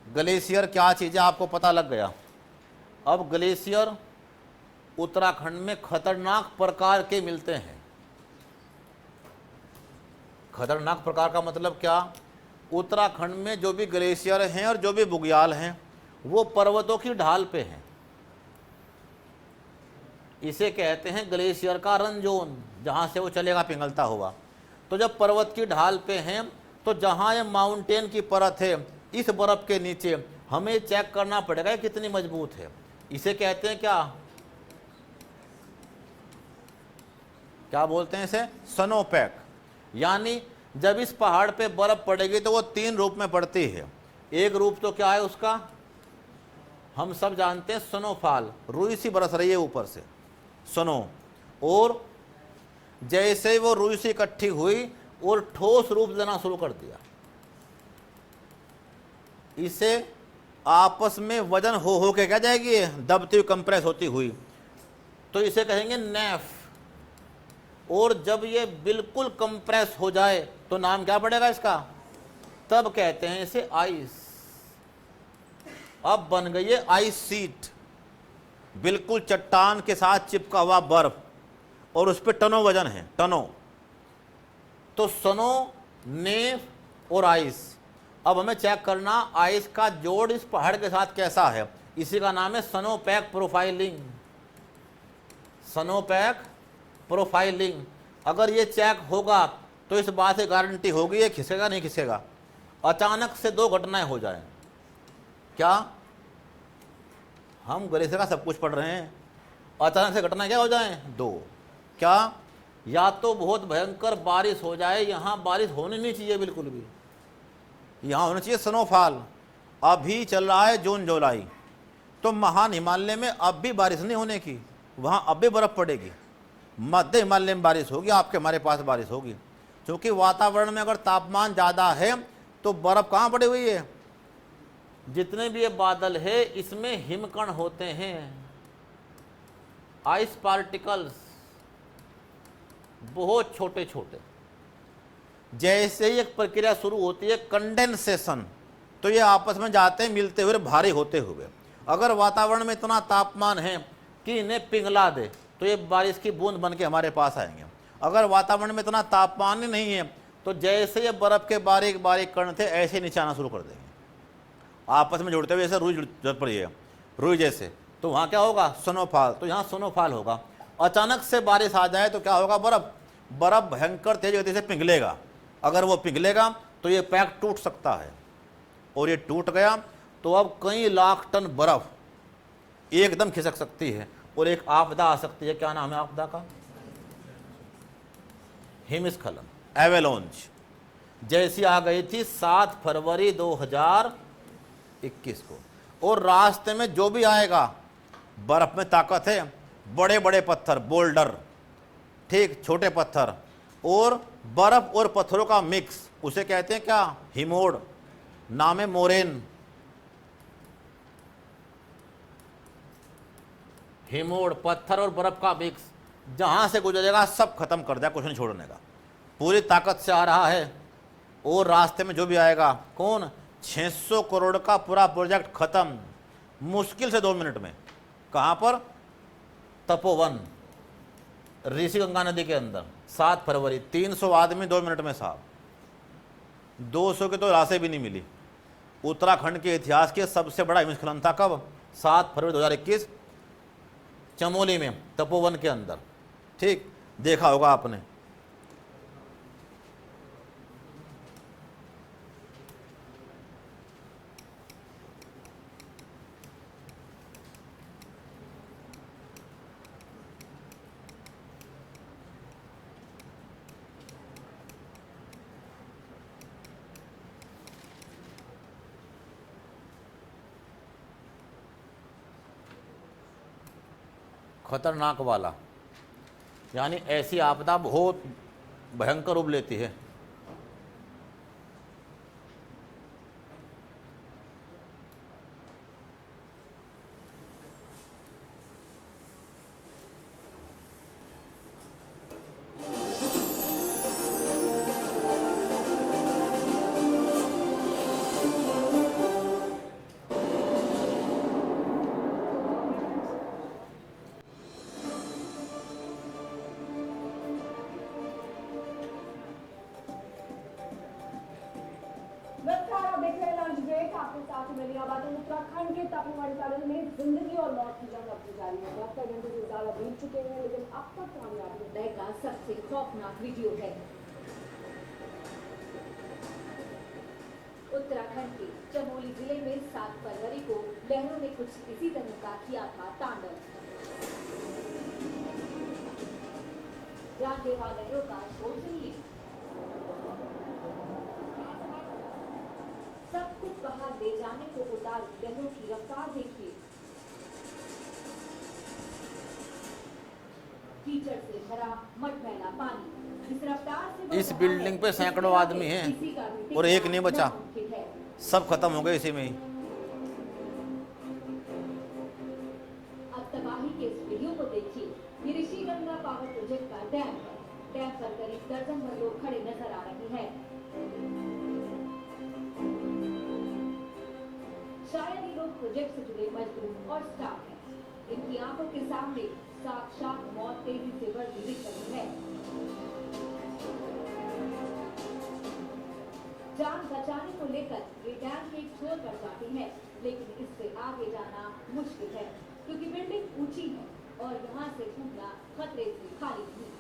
ग्लेशियर क्या चीज़ है आपको पता लग गया। अब ग्लेशियर उत्तराखंड में खतरनाक प्रकार के मिलते हैं। खतरनाक प्रकार का मतलब क्या, उत्तराखंड में जो भी ग्लेशियर हैं और जो भी बुग्याल हैं वो पर्वतों की ढाल पे हैं। इसे कहते हैं ग्लेशियर का रन जोन, जहाँ से वो चलेगा पिघलता हुआ। तो जब पर्वत की ढाल पे हैं, तो जहाँ ये माउंटेन की परत है, इस बर्फ के नीचे हमें चेक करना पड़ेगा ये कितनी मजबूत है। इसे कहते हैं क्या, क्या बोलते हैं इसे, स्नोपैक। यानी जब इस पहाड़ पे बर्फ पड़ेगी तो वो तीन रूप में पड़ती है। एक रूप तो क्या है उसका, हम सब जानते हैं, स्नोफॉल, रुई सी बरस रही है ऊपर से, स्नो। और जैसे वो रुई सी इकट्ठी हुई और ठोस रूप लेना शुरू कर दिया, इसे आपस में वजन हो के क्या जाएगी, दबती हुई, कंप्रेस होती हुई, तो इसे कहेंगे नेफ। और जब ये बिल्कुल कंप्रेस हो जाए तो नाम क्या पड़ेगा इसका, तब कहते हैं इसे आइस। अब बन गई है आइस सीट, बिल्कुल चट्टान के साथ चिपका हुआ बर्फ, और उस पर टनों वजन है, टनों। तो स्नो, नेफ और आइस। अब हमें चेक करना आइस का जोड़ इस पहाड़ के साथ कैसा है, इसी का नाम है स्नोपैक प्रोफाइलिंग, स्नोपैक प्रोफाइलिंग। अगर ये चेक होगा तो इस बात से गारंटी होगी ये खिसेगा नहीं खिसेगा। अचानक से दो घटनाएं हो जाएं, क्या, हम ग्लेशियर का सब कुछ पढ़ रहे हैं, अचानक से घटनाएं क्या हो जाएं, दो। क्या, या तो बहुत भयंकर बारिश हो जाए, यहाँ बारिश होनी नहीं चाहिए बिल्कुल भी, यहाँ होना चाहिए स्नोफॉल। अभी चल रहा है जून जुलाई, तो महान हिमालय में अब भी बारिश नहीं होने की, वहाँ अब भी बर्फ़ पड़ेगी। मध्य हिमालय में बारिश होगी, आपके हमारे पास बारिश होगी, क्योंकि वातावरण में अगर तापमान ज़्यादा है तो बर्फ़ कहाँ पड़ी हुई है, जितने भी ये बादल है इसमें हिमकण होते हैं, आइस पार्टिकल्स, बहुत छोटे छोटे। जैसे ही एक प्रक्रिया शुरू होती है कंडेंसेशन, तो ये आपस में जाते हैं मिलते हुए, भारी होते हुए। अगर वातावरण में इतना तापमान है कि इन्हें पिघला दे तो ये बारिश की बूंद बन के हमारे पास आएंगे। अगर वातावरण में इतना तापमान ही नहीं है तो जैसे ये बर्फ़ के बारीक बारीक कण थे ऐसे नीचे आना शुरू कर देंगे, आपस में जुड़ते हुए, जैसे रुई जरूरत पड़ी है, रुई जैसे, तो वहाँ क्या होगा, स्नोफॉल, तो यहाँ स्नोफॉल होगा। अचानक से बारिश आ जाए तो क्या होगा, बर्फ भयंकर तेज गति से पिघलेगा। अगर वो पिघलेगा तो ये पैक टूट सकता है, और ये टूट गया तो अब कई लाख टन बर्फ एकदम खिसक सकती है और एक आपदा आ सकती है। क्या नाम है आपदा का? हिमस्खलन, एवेलॉन्च, जैसी आ गई थी 7 फरवरी 2021 को। और रास्ते में जो भी आएगा, बर्फ में ताकत है, बड़े बड़े पत्थर, बोल्डर, ठीक, छोटे पत्थर, और बर्फ और पत्थरों का मिक्स, उसे कहते हैं क्या, हिमोड, नाम है मोरेन। हिमोड, पत्थर और बर्फ का मिक्स, जहां से गुजरेगा सब खत्म कर दिया, कुछ नहीं छोड़ने का, पूरी ताकत से आ रहा है। और रास्ते में जो भी आएगा, कौन, 600 करोड़ का पूरा प्रोजेक्ट खत्म मुश्किल से 2 मिनट में। कहां पर? तपोवन, ऋषि गंगा नदी के अंदर, 7 फरवरी, 300 आदमी 2 मिनट में साहब, 200 की तो राशें भी नहीं मिली। उत्तराखंड के इतिहास के सबसे बड़ा हिमस्खलन था कब? 7 फरवरी 2021, चमोली में, तपोवन के अंदर, ठीक, देखा होगा आपने। खतरनाक वाला, यानी ऐसी आपदा बहुत भयंकर रूप लेती है। उत्तराखंड के तपोवन में जिंदगी और मौत की जंग अपनी जारी है। 72 घंटे से ज्यादा बीत चुके हैं, लेकिन अब तक कामयाबी होने का सबसे खौफनाक वीडियो है। उत्तराखंड के चमोली जिले में 7 फरवरी को लहरों ने कुछ इसी तरह का किया था तांडव। जानलेवा लहरों का शोर सुनिए, सब कुछ बाहर ले जाने को उतार लहरों की रफ्तार देखिए। कीचड़ से भरा मटमैला पानी इस रफ्तार से इस बिल्डिंग पे सैकड़ों आदमी हैं और एक नहीं बचा, सब खत्म हो गए इसी में ही। अब तबाही के इस वीडियो को देखिए। ये ऋषि गंगा पावर प्रोजेक्ट का डैम है। डैम पर करीब दर्जन भर लोग खड़े नजर आ रहे हैं। शायद ये लोग प्रोजेक्ट से जुड़े मजदूर और स्टाफ हैं। इनकी आंखों के सामने साक्षात मौत तेजी से बढ़ती दिख रही है। जान बचाने को लेकर ये डैम के एक छोर पर जाती है, लेकिन इससे आगे जाना मुश्किल है क्योंकि बिल्डिंग ऊंची है और यहाँ से कूदना खतरे से खाली नहीं।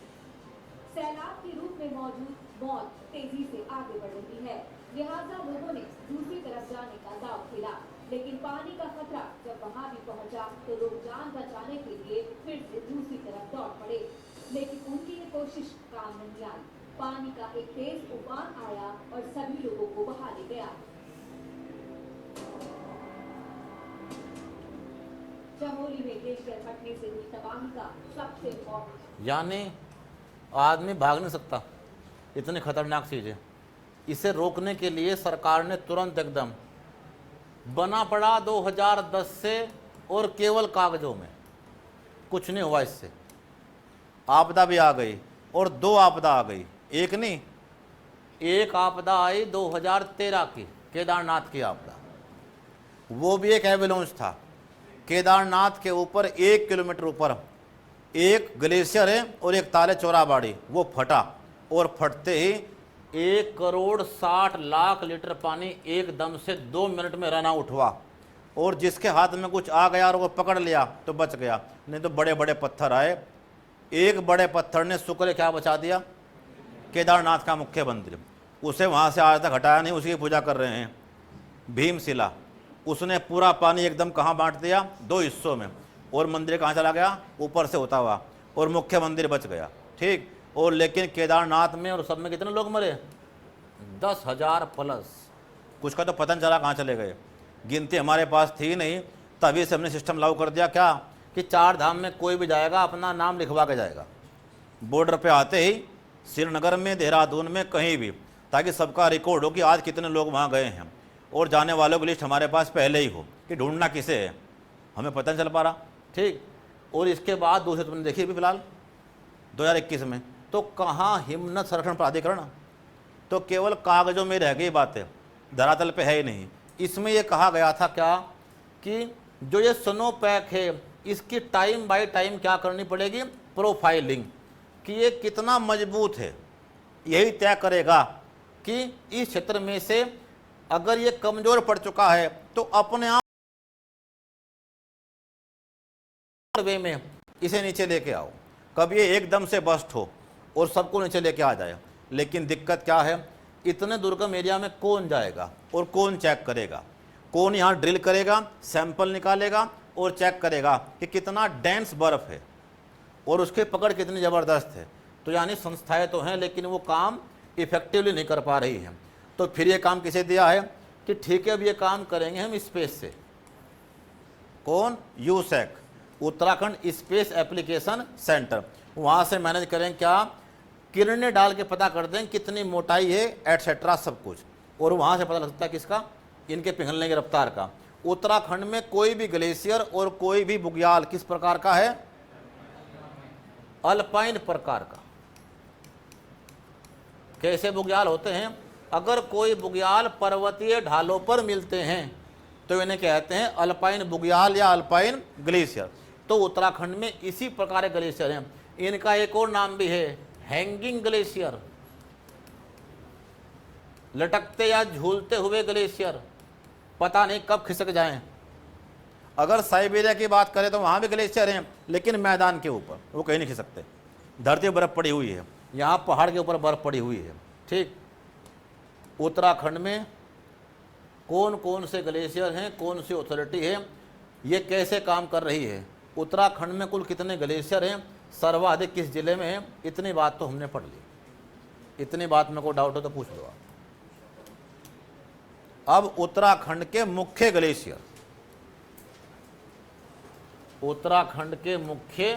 सैलाब के रूप में मौजूद मौत तेजी से आगे बढ़ रही है, लिहाजा लोगों ने दूसरी तरफ जाने का दाव खेला, लेकिन पानी का खतरा जब वहां भी पहुंचा तो लोग जान बचाने के लिए फिर से दूसरी तरफ दौड़ पड़े, लेकिन उनकी ये कोशिश काम नहीं आई। पानी का एक तेज उफान आया और सभी लोगों को बहा ले गया। चमोली में ग्लेशियर फटने से हुई तबाही का सबसे खौफ, यानी आदमी भाग नहीं सकता, इतनी खतरनाक चीज़ है। इसे रोकने के लिए सरकार ने तुरंत एकदम बना पड़ा 2010 से, और केवल कागजों में, कुछ नहीं हुआ इससे। आपदा भी आ गई और 2 आपदा आ गई, एक नहीं, एक आपदा आई 2013 की, केदारनाथ की आपदा। वो भी एक एवेलॉन्च था। केदारनाथ के ऊपर 1 किलोमीटर ऊपर एक ग्लेशियर है और एक ताले चौराबाड़ी, वो फटा और फटते ही 1,60,00,000 लीटर पानी एकदम से 2 मिनट में रन आउट हुआ। और जिसके हाथ में कुछ आ गया और वो पकड़ लिया तो बच गया, नहीं तो बड़े बड़े पत्थर आए। एक बड़े पत्थर ने शुक्र क्या बचा दिया, केदारनाथ का मुख्य मंदिर। उसे वहाँ से आज तक हटाया नहीं, उसी की पूजा कर रहे हैं। भीमशिला, उसने पूरा पानी एकदम कहाँ बांट दिया, 2 हिस्सों में, और मंदिर कहाँ चला गया, ऊपर से होता हुआ, और मुख्य मंदिर बच गया। ठीक। और लेकिन केदारनाथ में और सब में कितने लोग मरे, 10,000 प्लस। कुछ का तो पता नहीं चला कहाँ चले गए, गिनती हमारे पास थी नहीं, तभी से हमने सिस्टम लागू कर दिया क्या कि 4 धाम में कोई भी जाएगा अपना नाम लिखवा के जाएगा, बॉर्डर पे आते ही, श्रीनगर में, देहरादून में, कहीं भी, ताकि सबका रिकॉर्ड हो कि आज कितने लोग वहाँ गए हैं, और जाने वालों की लिस्ट हमारे पास पहले ही हो कि ढूंढना किसे है, हमें पता नहीं चल पा रहा। ठीक। और इसके बाद दूसरे तुमने देखी अभी फिलहाल 2021 में, तो कहाँ हिमनद संरक्षण प्राधिकरण, तो केवल कागजों में रह गई बातें, धरातल पे है ही नहीं। इसमें ये कहा गया था क्या कि जो ये स्नो पैक है इसकी टाइम बाय टाइम क्या करनी पड़ेगी, प्रोफाइलिंग, कि ये कितना मजबूत है, यही तय करेगा कि इस क्षेत्र में से अगर ये कमजोर पड़ चुका है तो अपने आप वे में इसे नीचे लेके आओ, कभी ये एकदम से बस्ट हो और सबको नीचे लेके आ जाए। लेकिन दिक्कत क्या है, इतने दुर्गम एरिया में कौन जाएगा और कौन चेक करेगा, कौन यहाँ ड्रिल करेगा, सैंपल निकालेगा और चेक करेगा कि कितना डेंस बर्फ है और उसकी पकड़ कितनी ज़बरदस्त है। तो यानी संस्थाएं तो हैं लेकिन वो काम इफेक्टिवली नहीं कर पा रही हैं। तो फिर ये काम किसे दिया है कि ठीक है अब ये काम करेंगे हम स्पेस से। कौन, USAC, Uttarakhand space application centre, वहाँ से मैनेज करें क्या, किरणें डाल के पता कर दें कितनी मोटाई है एटसेट्रा सब कुछ, और वहाँ से पता लग सकता है किसका, इनके पिघलने की रफ्तार का। उत्तराखंड में कोई भी ग्लेशियर और कोई भी बुग्याल किस प्रकार का है, अल्पाइन प्रकार का। कैसे बुग्याल होते हैं, अगर कोई बुग्याल पर्वतीय ढालों पर मिलते हैं तो इन्हें कहते हैं अल्पाइन बुग्याल या अल्पाइन ग्लेशियर। तो उत्तराखंड में इसी प्रकार के ग्लेशियर हैं। इनका एक और नाम भी है, हैंगिंग ग्लेशियर, लटकते या झूलते हुए ग्लेशियर, पता नहीं कब खिसक जाएं। अगर साइबेरिया की बात करें तो वहाँ भी ग्लेशियर हैं लेकिन मैदान के ऊपर, वो कहीं नहीं खिसकते, धरती पर बर्फ़ पड़ी हुई है, यहाँ पहाड़ के ऊपर बर्फ़ पड़ी हुई है। ठीक। उत्तराखंड में कौन कौन से ग्लेशियर हैं, कौन सी अथॉरिटी है, ये कैसे काम कर रही है, उत्तराखंड में कुल कितने ग्लेशियर हैं, सर्वाधिक किस जिले में है, इतनी बात तो हमने पढ़ ली। इतनी बात में को डाउट हो तो पूछ लो आप। अब उत्तराखंड के मुख्य ग्लेशियर, उत्तराखंड के मुख्य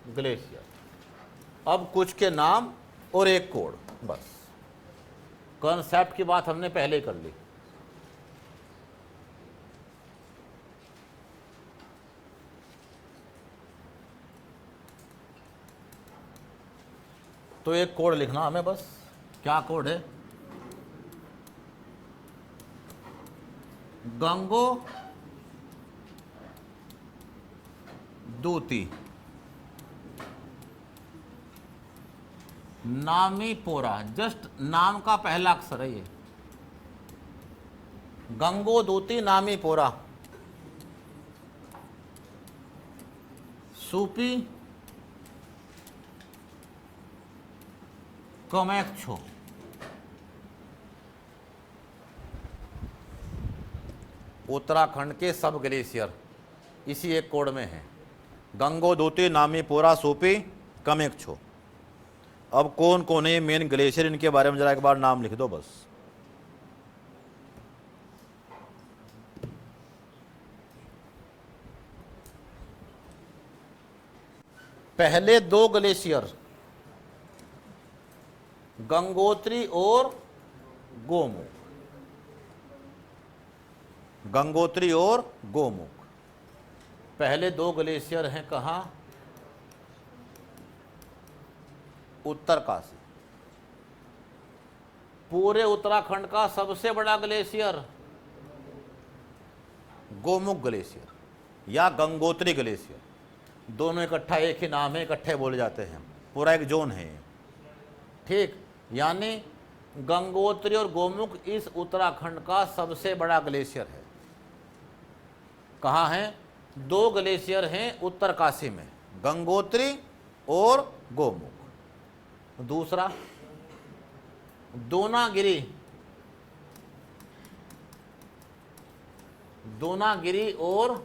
ग्लेशियर, अब कुछ के नाम और एक कोड, बस। कॉन्सेप्ट की बात हमने पहले ही कर ली। तो एक कोड लिखना हमें, बस। क्या कोड है, गंगो दूती नामी पोरा, जस्ट नाम का पहला अक्षर है ये, गंगो दूती नामी पोरा, सूपी कमेक्षो, उत्तराखंड के सब ग्लेशियर इसी एक कोड में है, गंगो दूती नामी पोरा सूपी कमेक्षो। अब कौन कौन है मेन ग्लेशियर, इनके बारे में जरा एक बार नाम लिख दो बस। पहले 2 ग्लेशियर, गंगोत्री और गोमुख, गंगोत्री और गोमुख, पहले 2 ग्लेशियर हैं कहाँ, उत्तरकाशी। पूरे उत्तराखंड का सबसे बड़ा ग्लेशियर गोमुख ग्लेशियर या गंगोत्री ग्लेशियर, दोनों इकट्ठा एक ही नाम है, इकट्ठे बोले जाते हैं, पूरा एक जोन है। ठीक। यानी गंगोत्री और गोमुख इस उत्तराखंड का सबसे बड़ा ग्लेशियर है। कहाँ है? दो ग्लेशियर हैं उत्तरकाशी में, गंगोत्री और गोमुख। दूसरा दोनागिरी, दोनागिरी और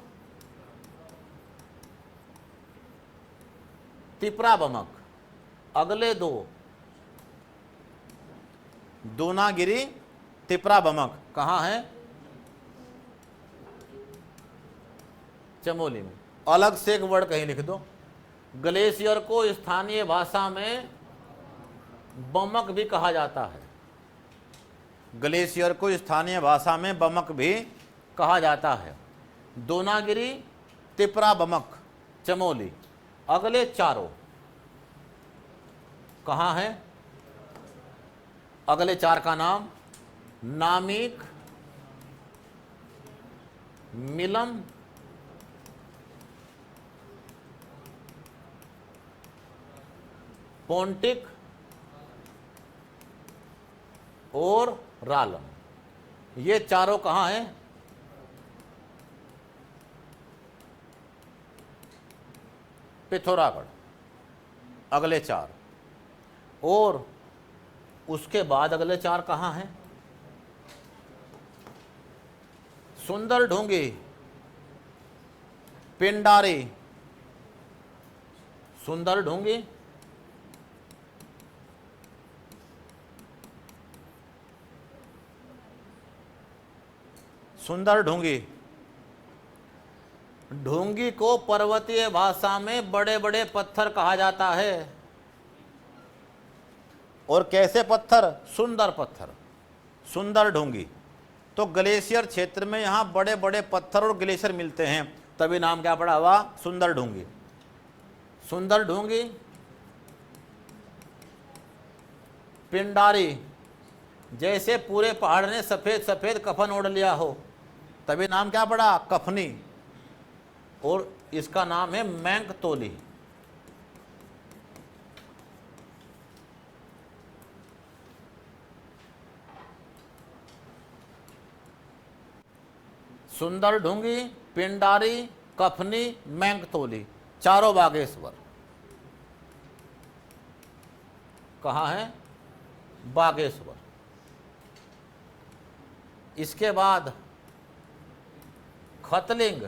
तिपराबमक, अगले दो, दोनागिरी तिपराबमक कहाँ है? चमोली में। अलग से एक वर्ड कहीं लिख दो। ग्लेशियर को स्थानीय भाषा में बमक भी कहा जाता है। ग्लेशियर को स्थानीय भाषा में बमक भी कहा जाता है। दोनागिरी, तिपराबमक, चमोली, अगले चारों कहाँ हैं? अगले चार का नाम नामिक, मिलम, पोंटिक और रालम। ये चारों कहाँ हैं? पिथौरागढ़। अगले चार। और उसके बाद अगले चार कहाँ हैं? सुंदर ढूंगी, पिंडारी, सुंदर ढूंगी, सुंदर ढूंगी। ढूंगी को पर्वतीय भाषा में बड़े बड़े पत्थर कहा जाता है। और कैसे पत्थर? सुंदर पत्थर, सुंदर ढूंगी। तो ग्लेशियर क्षेत्र में यहाँ बड़े बड़े पत्थर और ग्लेशियर मिलते हैं, तभी नाम क्या पड़ा हुआ? सुंदर ढूंगी। सुंदर ढूंगी, पिंडारी, जैसे पूरे पहाड़ ने सफेद सफेद कफन ओढ़ लिया हो, तभी नाम क्या पड़ा? कफनी। और इसका नाम है मैंकतोली। सुंदर ढूंगी, पिंडारी, कफनी, मैंकतोली, चारों बागेश्वर। कहाँ है? बागेश्वर। इसके बाद खतलिंग।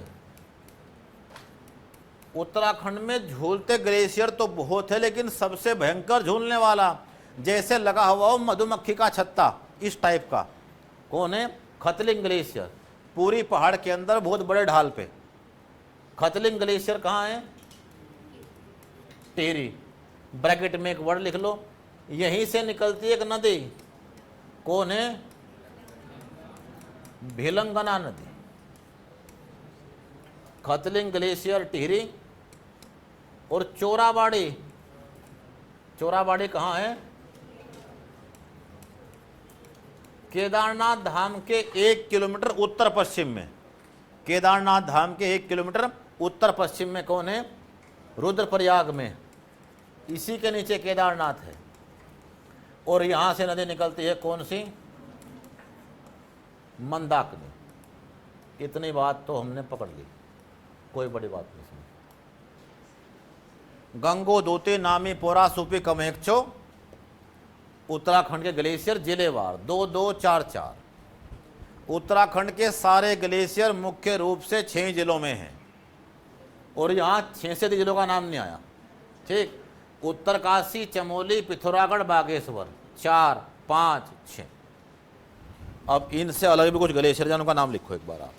उत्तराखंड में झूलते ग्लेशियर तो बहुत है, लेकिन सबसे भयंकर झूलने वाला, जैसे लगा हुआ हो मधुमक्खी का छत्ता, इस टाइप का, कौन है? खतलिंग ग्लेशियर। पूरी पहाड़ के अंदर बहुत बड़े ढाल पे। खतलिंग ग्लेशियर कहाँ है? टिहरी। ब्रैकेट में एक वर्ड लिख लो। यहीं से निकलती है एक नदी, कौन है? भिलंगना नदी। खतलिंग ग्लेशियर टिहरी। और चोराबाड़ी, चोराबाड़ी कहाँ है? केदारनाथ धाम के 1 किलोमीटर उत्तर पश्चिम में। केदारनाथ धाम के 1 किलोमीटर उत्तर पश्चिम में कौन है? रुद्रप्रयाग में। इसी के नीचे केदारनाथ है। और यहां से नदी निकलती है, कौन सी? मंदाकिनी। इतनी बात तो हमने पकड़ ली, कोई बड़ी बात नहीं सुनी। गंगो दोते नामी पोरा सूपी कमेक्चो। उत्तराखंड के ग्लेशियर जिलेवार 2, 2, 4, 4। उत्तराखंड के सारे ग्लेशियर मुख्य रूप से 6 जिलों में हैं, और यहाँ 6 से जिलों का नाम नहीं आया। ठीक, उत्तरकाशी, चमोली, पिथौरागढ़, बागेश्वर, 4, 5, 6। अब इनसे अलग भी कुछ ग्लेशियर जानों का नाम लिखो एक बार आप।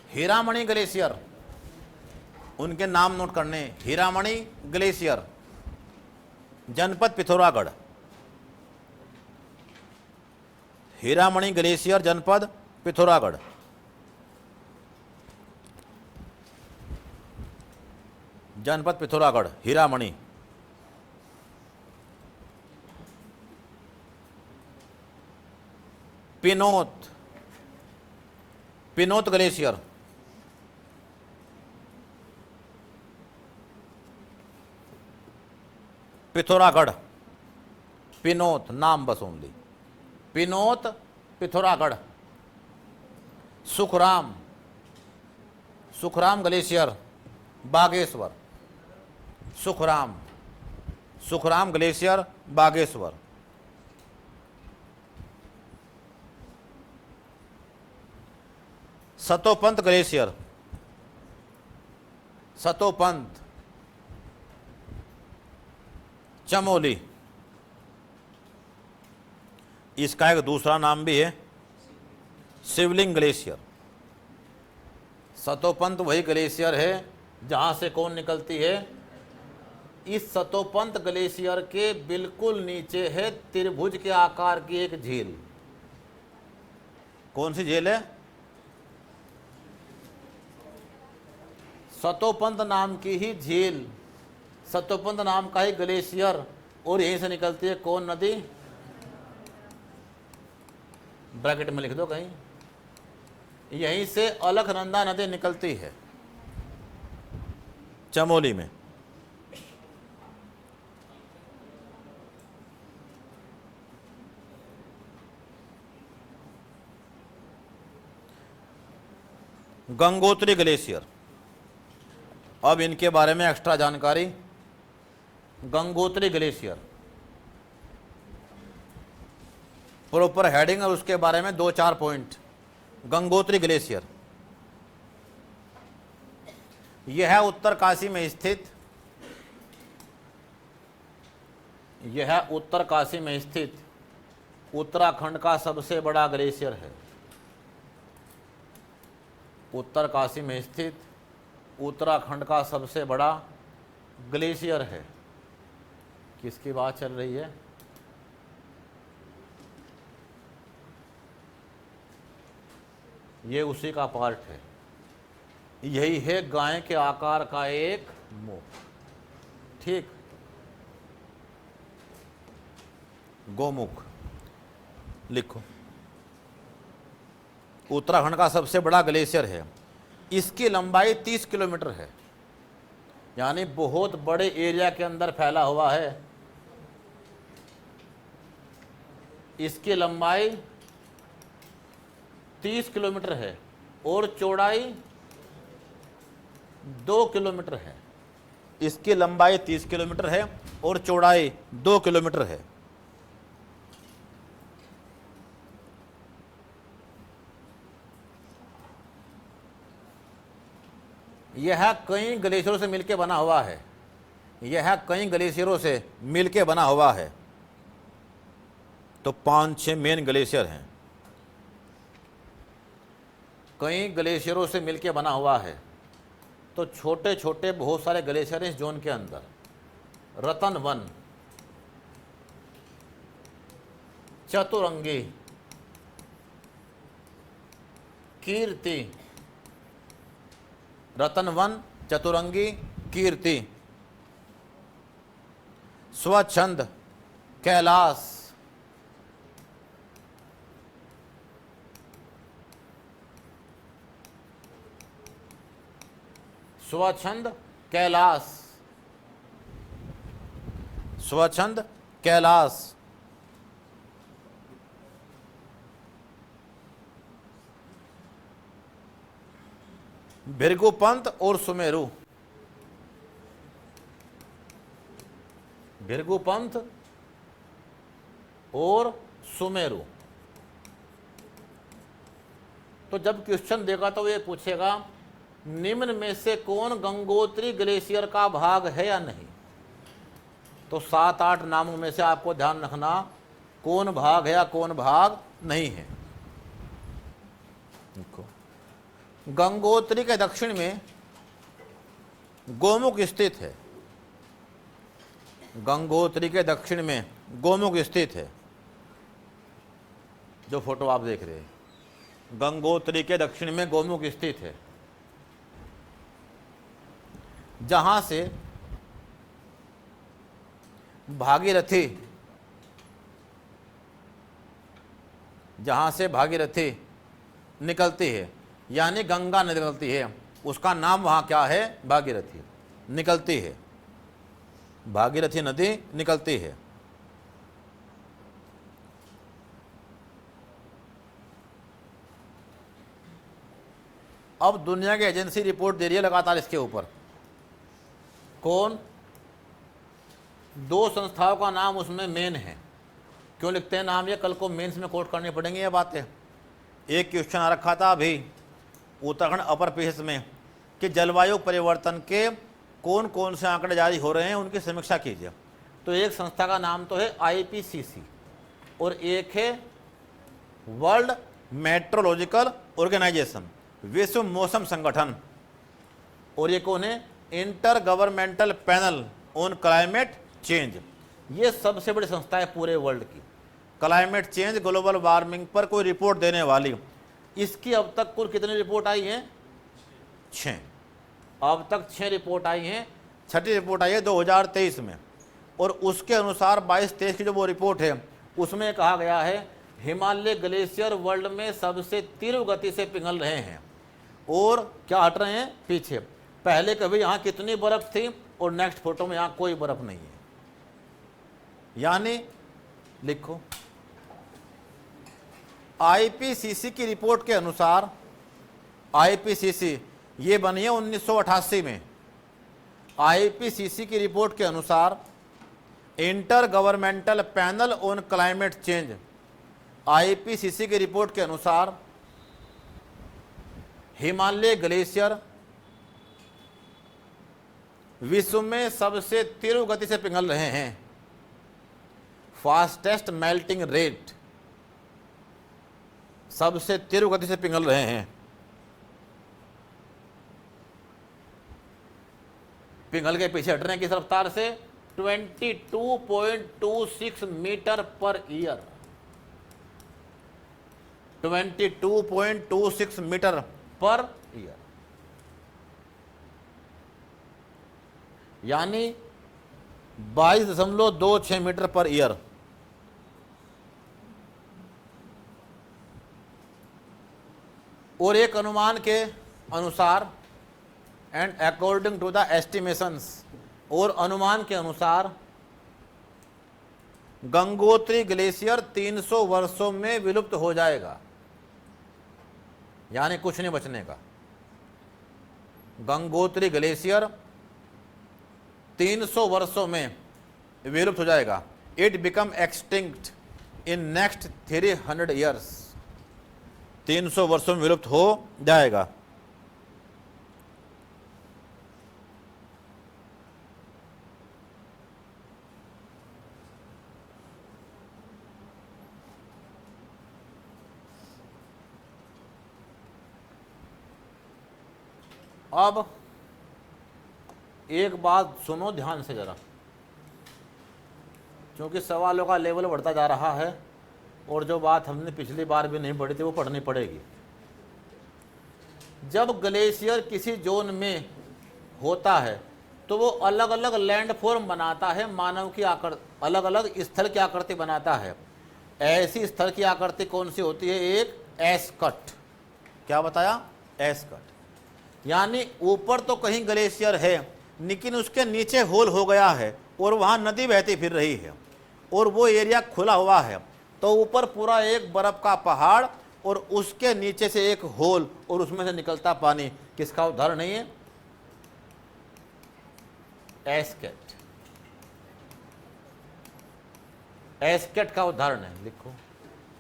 हीरामणि ग्लेशियर, उनके नाम नोट करने। हीरामणि ग्लेशियर, जनपद पिथौरागढ़। हीरामणि ग्लेशियर, जनपद पिथौरागढ़। जनपद पिथौरागढ़, हीरामणि। पिनोत, पिनोत ग्लेशियर, पिथौरागढ़। पिनोत नाम बस only, Pinot Pithoragarh. Sukhram, Sukhram glacier, Bageshwar. Sukhram, Sukhram glacier, Bageshwar. Satopanth glacier, Satopanth, Chamoli. इसका एक दूसरा नाम भी है, शिवलिंग ग्लेशियर। सतोपंत वही ग्लेशियर है जहां से कौन निकलती है? इस सतोपंत ग्लेशियर के बिल्कुल नीचे है त्रिभुज के आकार की एक झील। कौन सी झील है? सतोपंत नाम की ही झील, सतोपंत नाम का ही ग्लेशियर, और यहीं से निकलती है कौन नदी? ब्रैकेट में लिख दो कहीं, यहीं से अलकनंदा नदी निकलती है, चमोली में। गंगोत्री ग्लेशियर, अब इनके बारे में एक्स्ट्रा जानकारी। गंगोत्री ग्लेशियर, प्रॉपर हेडिंग और उसके बारे में 2-4 पॉइंट। गंगोत्री ग्लेशियर यह है उत्तरकाशी में स्थित, यह है उत्तरकाशी में स्थित उत्तराखंड का सबसे बड़ा ग्लेशियर है। उत्तरकाशी में स्थित उत्तराखंड का सबसे बड़ा ग्लेशियर है। किसकी बात चल रही है? ये उसी का पार्ट है। यही है गाय के आकार का एक मुंह, ठीक, गोमुख लिखो। उत्तराखंड का सबसे बड़ा ग्लेशियर है। इसकी लंबाई 30 किलोमीटर है, यानी बहुत बड़े एरिया के अंदर फैला हुआ है। इसकी लंबाई 30 किलोमीटर है और चौड़ाई 2 किलोमीटर है। इसकी लंबाई 30 किलोमीटर है और चौड़ाई 2 किलोमीटर है। यह कई ग्लेशियरों से मिलकर बना हुआ है। यह कई ग्लेशियरों से मिलकर बना हुआ है। तो 5-6 मेन ग्लेशियर हैं, कई ग्लेशियरों से मिलकर बना हुआ है। तो छोटे छोटे बहुत सारे ग्लेशियर हैं इस जोन के अंदर। रतनवन, चतुरंगी, कीर्ति, रतनवन, चतुरंगी, कीर्ति, स्वच्छंद, कैलाश, स्वच्छंद, कैलाश, स्वच्छंद, कैलाश, भृगुपंत और सुमेरु। भृगुपंत और सुमेरु। तो जब क्वेश्चन देगा तो ये पूछेगा निम्न में से कौन गंगोत्री ग्लेशियर का भाग है या नहीं। तो 7-8 नामों में से आपको ध्यान रखना कौन भाग है या कौन भाग नहीं है। देखो, गंगोत्री के दक्षिण में गोमुख स्थित है। गंगोत्री के दक्षिण में गोमुख स्थित है, जो फोटो आप देख रहे हैं। गंगोत्री के दक्षिण में गोमुख स्थित है। जहां से भागीरथी निकलती है, यानी गंगा निकलती है, उसका नाम वहां क्या है? भागीरथी निकलती है, भागीरथी नदी निकलती है। अब दुनिया की एजेंसी रिपोर्ट दे रही है लगातार इसके ऊपर। कौन? दो संस्थाओं का नाम उसमें मेन है। क्यों लिखते हैं नाम? ये कल को मेंस में कोट करनी पड़ेंगी ये बातें। एक क्वेश्चन आ रखा था अभी उत्तराखंड अपर पीएस में कि जलवायु परिवर्तन के कौन कौन से आंकड़े जारी हो रहे हैं, उनकी समीक्षा कीजिए। तो एक संस्था का नाम तो है IPCC और एक है वर्ल्ड मेट्रोलॉजिकल ऑर्गेनाइजेशन, विश्व मौसम संगठन, और ये कौन है? Inter governmental panel on climate change. ये सबसे बड़ी संस्था है पूरे वर्ल्ड की, क्लाइमेट चेंज, ग्लोबल वार्मिंग पर कोई रिपोर्ट देने वाली। इसकी अब तक कुल कितनी रिपोर्ट आई हैं? 6। अब तक 6 रिपोर्ट आई हैं। छठी रिपोर्ट आई है 2023 में, और उसके अनुसार 22-23 की जो वो रिपोर्ट है उसमें कहा गया है हिमालय ग्लेशियर वर्ल्ड में सबसे तीव्र गति से पिघल रहे हैं और क्या हट रहे हैं? पीछे। पहले कभी यहाँ कितनी बर्फ थी और नेक्स्ट फोटो में यहाँ कोई बर्फ नहीं है। यानी लिखो IPCC की रिपोर्ट के अनुसार, IPCC ये बनी है 1988 में। IPCC की रिपोर्ट के अनुसार inter governmental panel on climate change, IPCC की रिपोर्ट के अनुसार हिमालय ग्लेशियर विश्व में सबसे तीव्र गति से पिघल रहे हैं। फास्टेस्ट मेल्टिंग रेट, सबसे तीव्र गति से पिघल रहे हैं। पिघल के पीछे हट रहे हैं किस रफ्तार से? 22.26 metre per year, 22.26 metre per year, यानी 22.26 मीटर पर ईयर। और एक अनुमान के अनुसार, and according to the estimations, और अनुमान के अनुसार गंगोत्री ग्लेशियर 300 वर्षों में विलुप्त हो जाएगा, यानी कुछ नहीं बचने का। गंगोत्री ग्लेशियर 300 वर्षों में विलुप्त हो जाएगा। It become extinct in next 300 years, 300 वर्षों में विलुप्त हो जाएगा। अब एक बात सुनो ध्यान से जरा, क्योंकि सवालों का लेवल बढ़ता जा रहा है और जो बात हमने पिछली बार भी नहीं पढ़ी थी वो पढ़नी पड़ेगी। जब ग्लेशियर किसी जोन में होता है तो वो अलग अलग लैंड फॉर्म बनाता है, मानव की आकृति, अलग अलग स्थल की आकृति बनाता है। ऐसी स्थल की आकृति कौन सी होती है? एक एस कट। क्या बताया? S cut. यानी ऊपर तो कहीं ग्लेशियर है लेकिन उसके नीचे होल हो गया है और वहाँ नदी बहती फिर रही है और वो एरिया खुला हुआ है, तो ऊपर पूरा एक बर्फ का पहाड़ और उसके नीचे से एक होल और उसमें से निकलता पानी। किसका उदाहरण है ये? एस्केट। एस्केट का उदाहरण है, लिखो।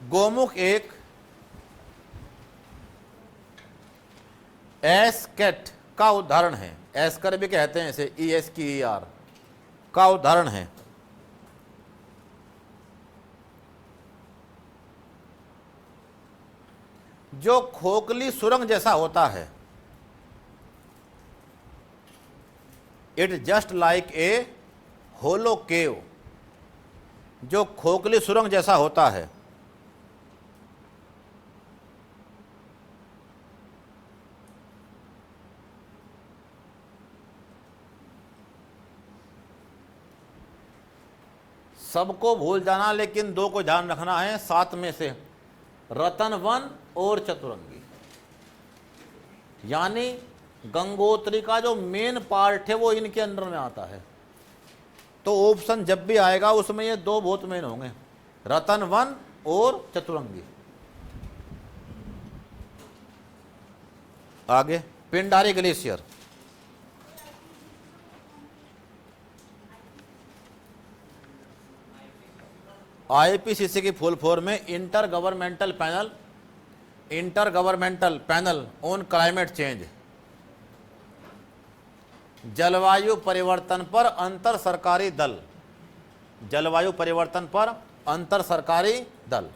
गोमुख एक एस्केट का उदाहरण है। एस्कर भी कहते हैं इसे, ESKER का उदाहरण है। जो खोखली सुरंग जैसा होता है, इट जस्ट लाइक ए होलो केव, जो खोखली सुरंग जैसा होता है। सबको भूल जाना, लेकिन दो को ध्यान रखना है, 7 में से रतनवन और चतुरंगी। यानी गंगोत्री का जो मेन पार्ट है वो इनके अंडर में आता है। तो ऑप्शन जब भी आएगा उसमें ये दो बहुत मेन होंगे, रतनवन और चतुरंगी। आगे पिंडारी ग्लेशियर। आईपीसीसी की फुल फॉर्म में inter governmental panel on climate change. जलवायु परिवर्तन पर अंतर सरकारी दल, जलवायु परिवर्तन पर अंतर सरकारी दल।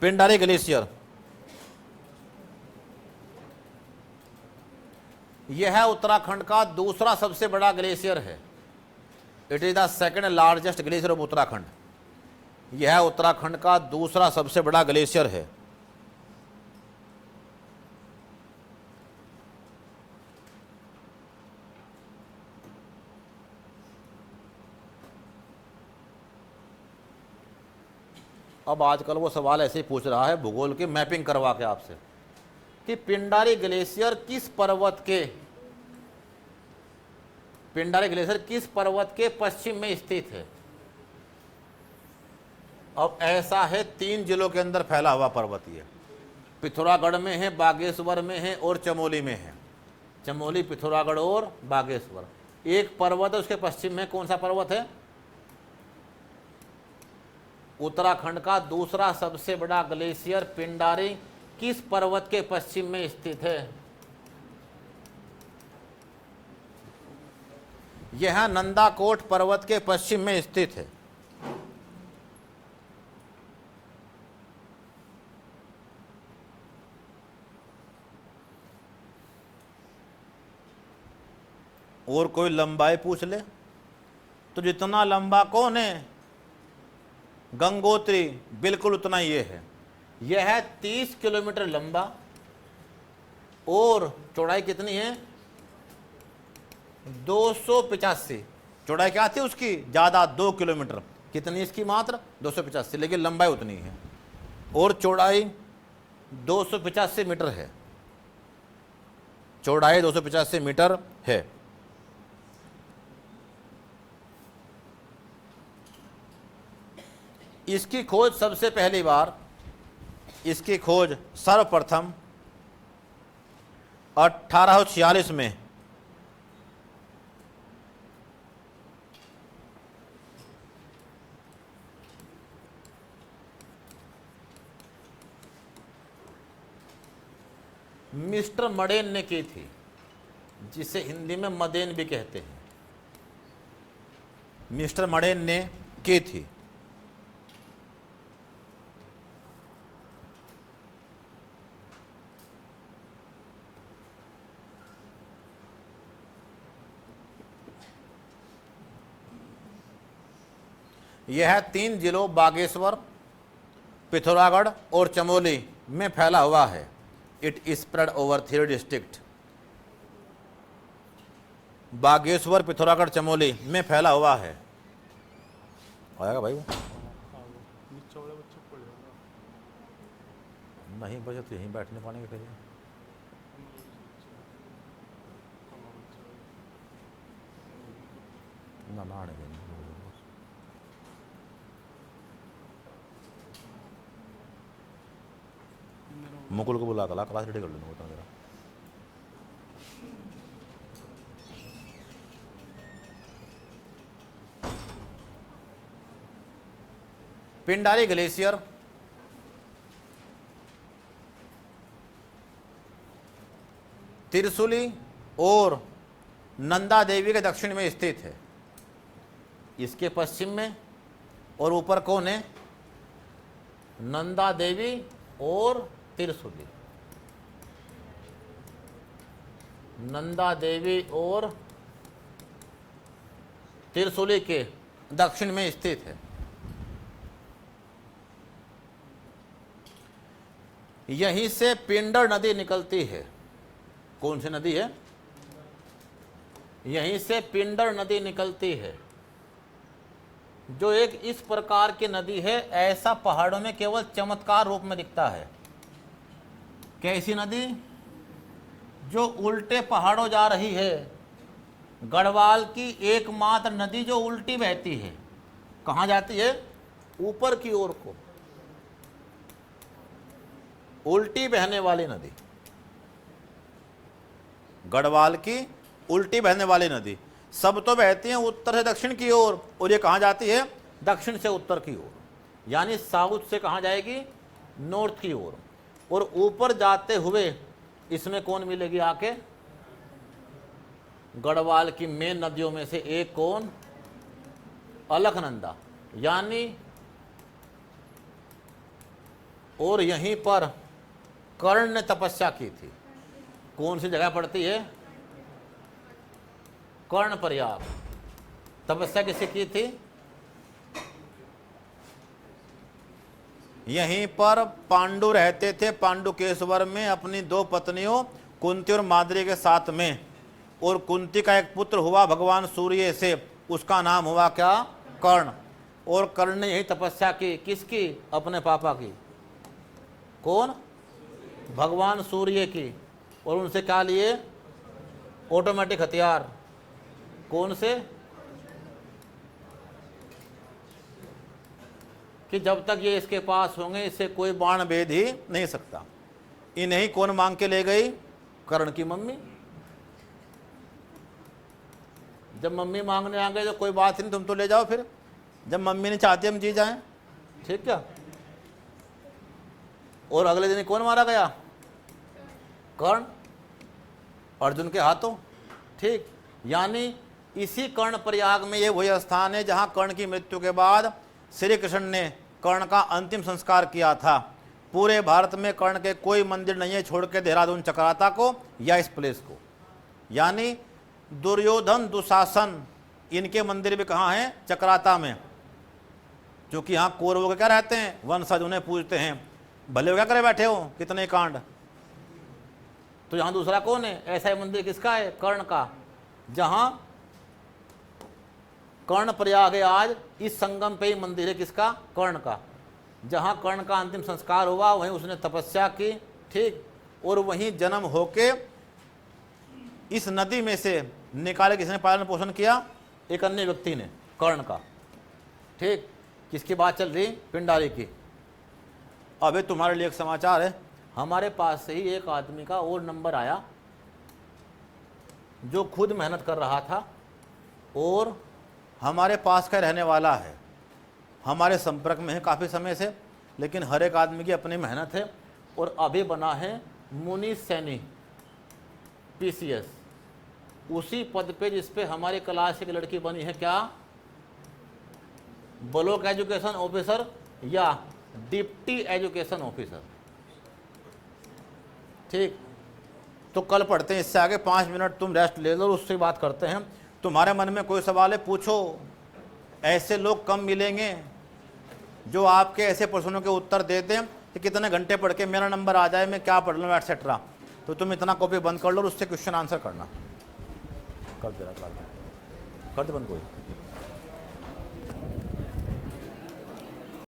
पिंडारी ग्लेशियर, यह उत्तराखंड का दूसरा सबसे बड़ा ग्लेशियर है। It is the second largest glacier of Uttarakhand. यह उत्तराखंड का दूसरा सबसे बड़ा ग्लेशियर है। अब आजकल वो सवाल ऐसे ही पूछ रहा है भूगोल की मैपिंग करवा के आपसे कि पिंडारी ग्लेशियर किस पर्वत के पश्चिम में स्थित है। अब ऐसा है 3 जिलों के अंदर फैला हुआ पर्वत, ये पिथौरागढ़ में है, बागेश्वर में है और चमोली में है। चमोली, पिथौरागढ़ और बागेश्वर। एक पर्वत है उसके पश्चिम में, कौन सा पर्वत है? उत्तराखंड का दूसरा सबसे बड़ा ग्लेशियर पिंडारी किस पर्वत के पश्चिम में स्थित है? यह नंदाकोट पर्वत के पश्चिम में स्थित है। और कोई लंबाई पूछ ले तो जितना लंबा कौन है? गंगोत्री, बिल्कुल उतना ये है। यह है 30 किलोमीटर लंबा और चौड़ाई कितनी है? 285। चौड़ाई क्या थी उसकी? ज़्यादा, 2 किलोमीटर। कितनी इसकी? मात्र 285, लेकिन लंबाई उतनी है और चौड़ाई 285 मीटर है। चौड़ाई 285 मीटर है। इसकी खोज सबसे पहली बार, इसकी खोज सर्वप्रथम 1846 में मिस्टर मडेन ने की थी, जिसे हिंदी में मदेन भी कहते हैं। मिस्टर मडेन ने की थी। यह 3 जिलों बागेश्वर, पिथौरागढ़ और चमोली में फैला हुआ है। It spread over 3 district. Bageshwar, Pithoragarh, Chamoli में फैला हुआ है। आएगा भाई वो? नहीं बचे तो यहीं बैठने पाने के फिर ना आने देंगे। मुकुल को बुला कर क्लास रेडी कर लेना मेरा। पिंडारी ग्लेशियर त्रिशूली और नंदा देवी के दक्षिण में स्थित है। इसके पश्चिम में और ऊपर कौन है? नंदा देवी और त्रिशूली। नंदा देवी और त्रिशूली के दक्षिण में स्थित है। यहीं से पिंडर नदी निकलती है। कौन सी नदी है? यहीं से पिंडर नदी निकलती है, जो एक इस प्रकार की नदी है। ऐसा पहाड़ों में केवल चमत्कार रूप में दिखता है। कैसी नदी? जो उल्टे पहाड़ों जा रही है। गढ़वाल की एकमात्र नदी जो उल्टी बहती है। कहाँ जाती है? ऊपर की ओर को, उल्टी बहने वाली नदी। गढ़वाल की उल्टी बहने वाली नदी। सब तो बहती हैं उत्तर से दक्षिण की ओर, और ये कहाँ जाती है? दक्षिण से उत्तर की ओर, यानी साउथ से कहाँ जाएगी? नॉर्थ की ओर। और ऊपर जाते हुए इसमें कौन मिलेगी आके? गढ़वाल की मेन नदियों में से एक कौन? अलकनंदा। यानी और यहीं पर कर्ण ने तपस्या की थी। कौन सी जगह पड़ती है? कर्ण प्रयाग। तपस्या किससे की थी? यहीं पर पांडु रहते थे, पांडुकेश्वर में, अपनी दो पत्नियों कुंती और माद्री के साथ में। और कुंती का एक पुत्र हुआ भगवान सूर्य से, उसका नाम हुआ क्या? कर्ण। और कर्ण ने यही तपस्या की। किसकी? अपने पापा की। कौन? भगवान सूर्य की। और उनसे क्या लिए? ऑटोमेटिक हथियार। कौन से? कि जब तक ये इसके पास होंगे इससे कोई बाण भेद ही नहीं सकता। इन्हें कौन मांग के ले गई? कर्ण की मम्मी। जब मम्मी मांगने आ गए तो कोई बात नहीं, तुम तो ले जाओ। फिर जब मम्मी नहीं चाहती हम जी जाएं, ठीक है। और अगले दिन कौन मारा गया? कर्ण, अर्जुन के हाथों। ठीक, यानी इसी कर्ण प्रयाग में ये वही स्थान है जहां कर्ण की मृत्यु के बाद श्री कृष्ण ने कर्ण का अंतिम संस्कार किया था। पूरे भारत में कर्ण के कोई मंदिर नहीं है छोड़ के देहरादून चक्राता को या इस प्लेस को। यानी दुर्योधन, दुशासन, इनके मंदिर भी कहाँ हैं? चक्राता में। क्योंकि यहाँ कौरवों के क्या रहते हैं? वंशज, उन्हें पूजते हैं। भले वो क्या करे बैठे हो, कितने कांड। तो यहाँ दूसरा कौन है? ऐसा मंदिर किसका है? कर्ण का। जहां कर्ण प्रयाग है आज, इस संगम पे ही मंदिर है किसका? कर्ण का। जहां कर्ण का अंतिम संस्कार हुआ वहीं उसने तपस्या की। ठीक, और वहीं जन्म होके इस नदी में से निकाले किसने पालन पोषण किया? एक अन्य व्यक्ति ने, कर्ण का। ठीक, किसकी बात चल रही? पिंडारी की। अबे तुम्हारे लिए एक समाचार है। हमारे पास से ही एक आदमी का और नंबर आया जो खुद मेहनत कर रहा था और हमारे पास का रहने वाला है, हमारे संपर्क में है काफ़ी समय से। लेकिन हर एक आदमी की अपनी मेहनत है। और अभी बना है मुनि सैनी, PCS, उसी पद पे जिस पे हमारी क्लास की लड़की बनी है। क्या? ब्लॉक एजुकेशन ऑफिसर या डिप्टी एजुकेशन ऑफिसर। ठीक, तो कल पढ़ते हैं। इससे आगे 5 मिनट तुम रेस्ट ले लो, उससे बात करते हैं। तुम्हारे मन में कोई सवाल है पूछो। ऐसे लोग कम मिलेंगे जो आपके ऐसे प्रश्नों के उत्तर दे दें कि कितने घंटे पढ़ के मेरा नंबर आ जाए, मैं क्या पढ़ लूँ, एटसेट्रा। तो तुम इतना कॉपी बंद कर लो और उससे क्वेश्चन आंसर करना। कर दे बंद कोई।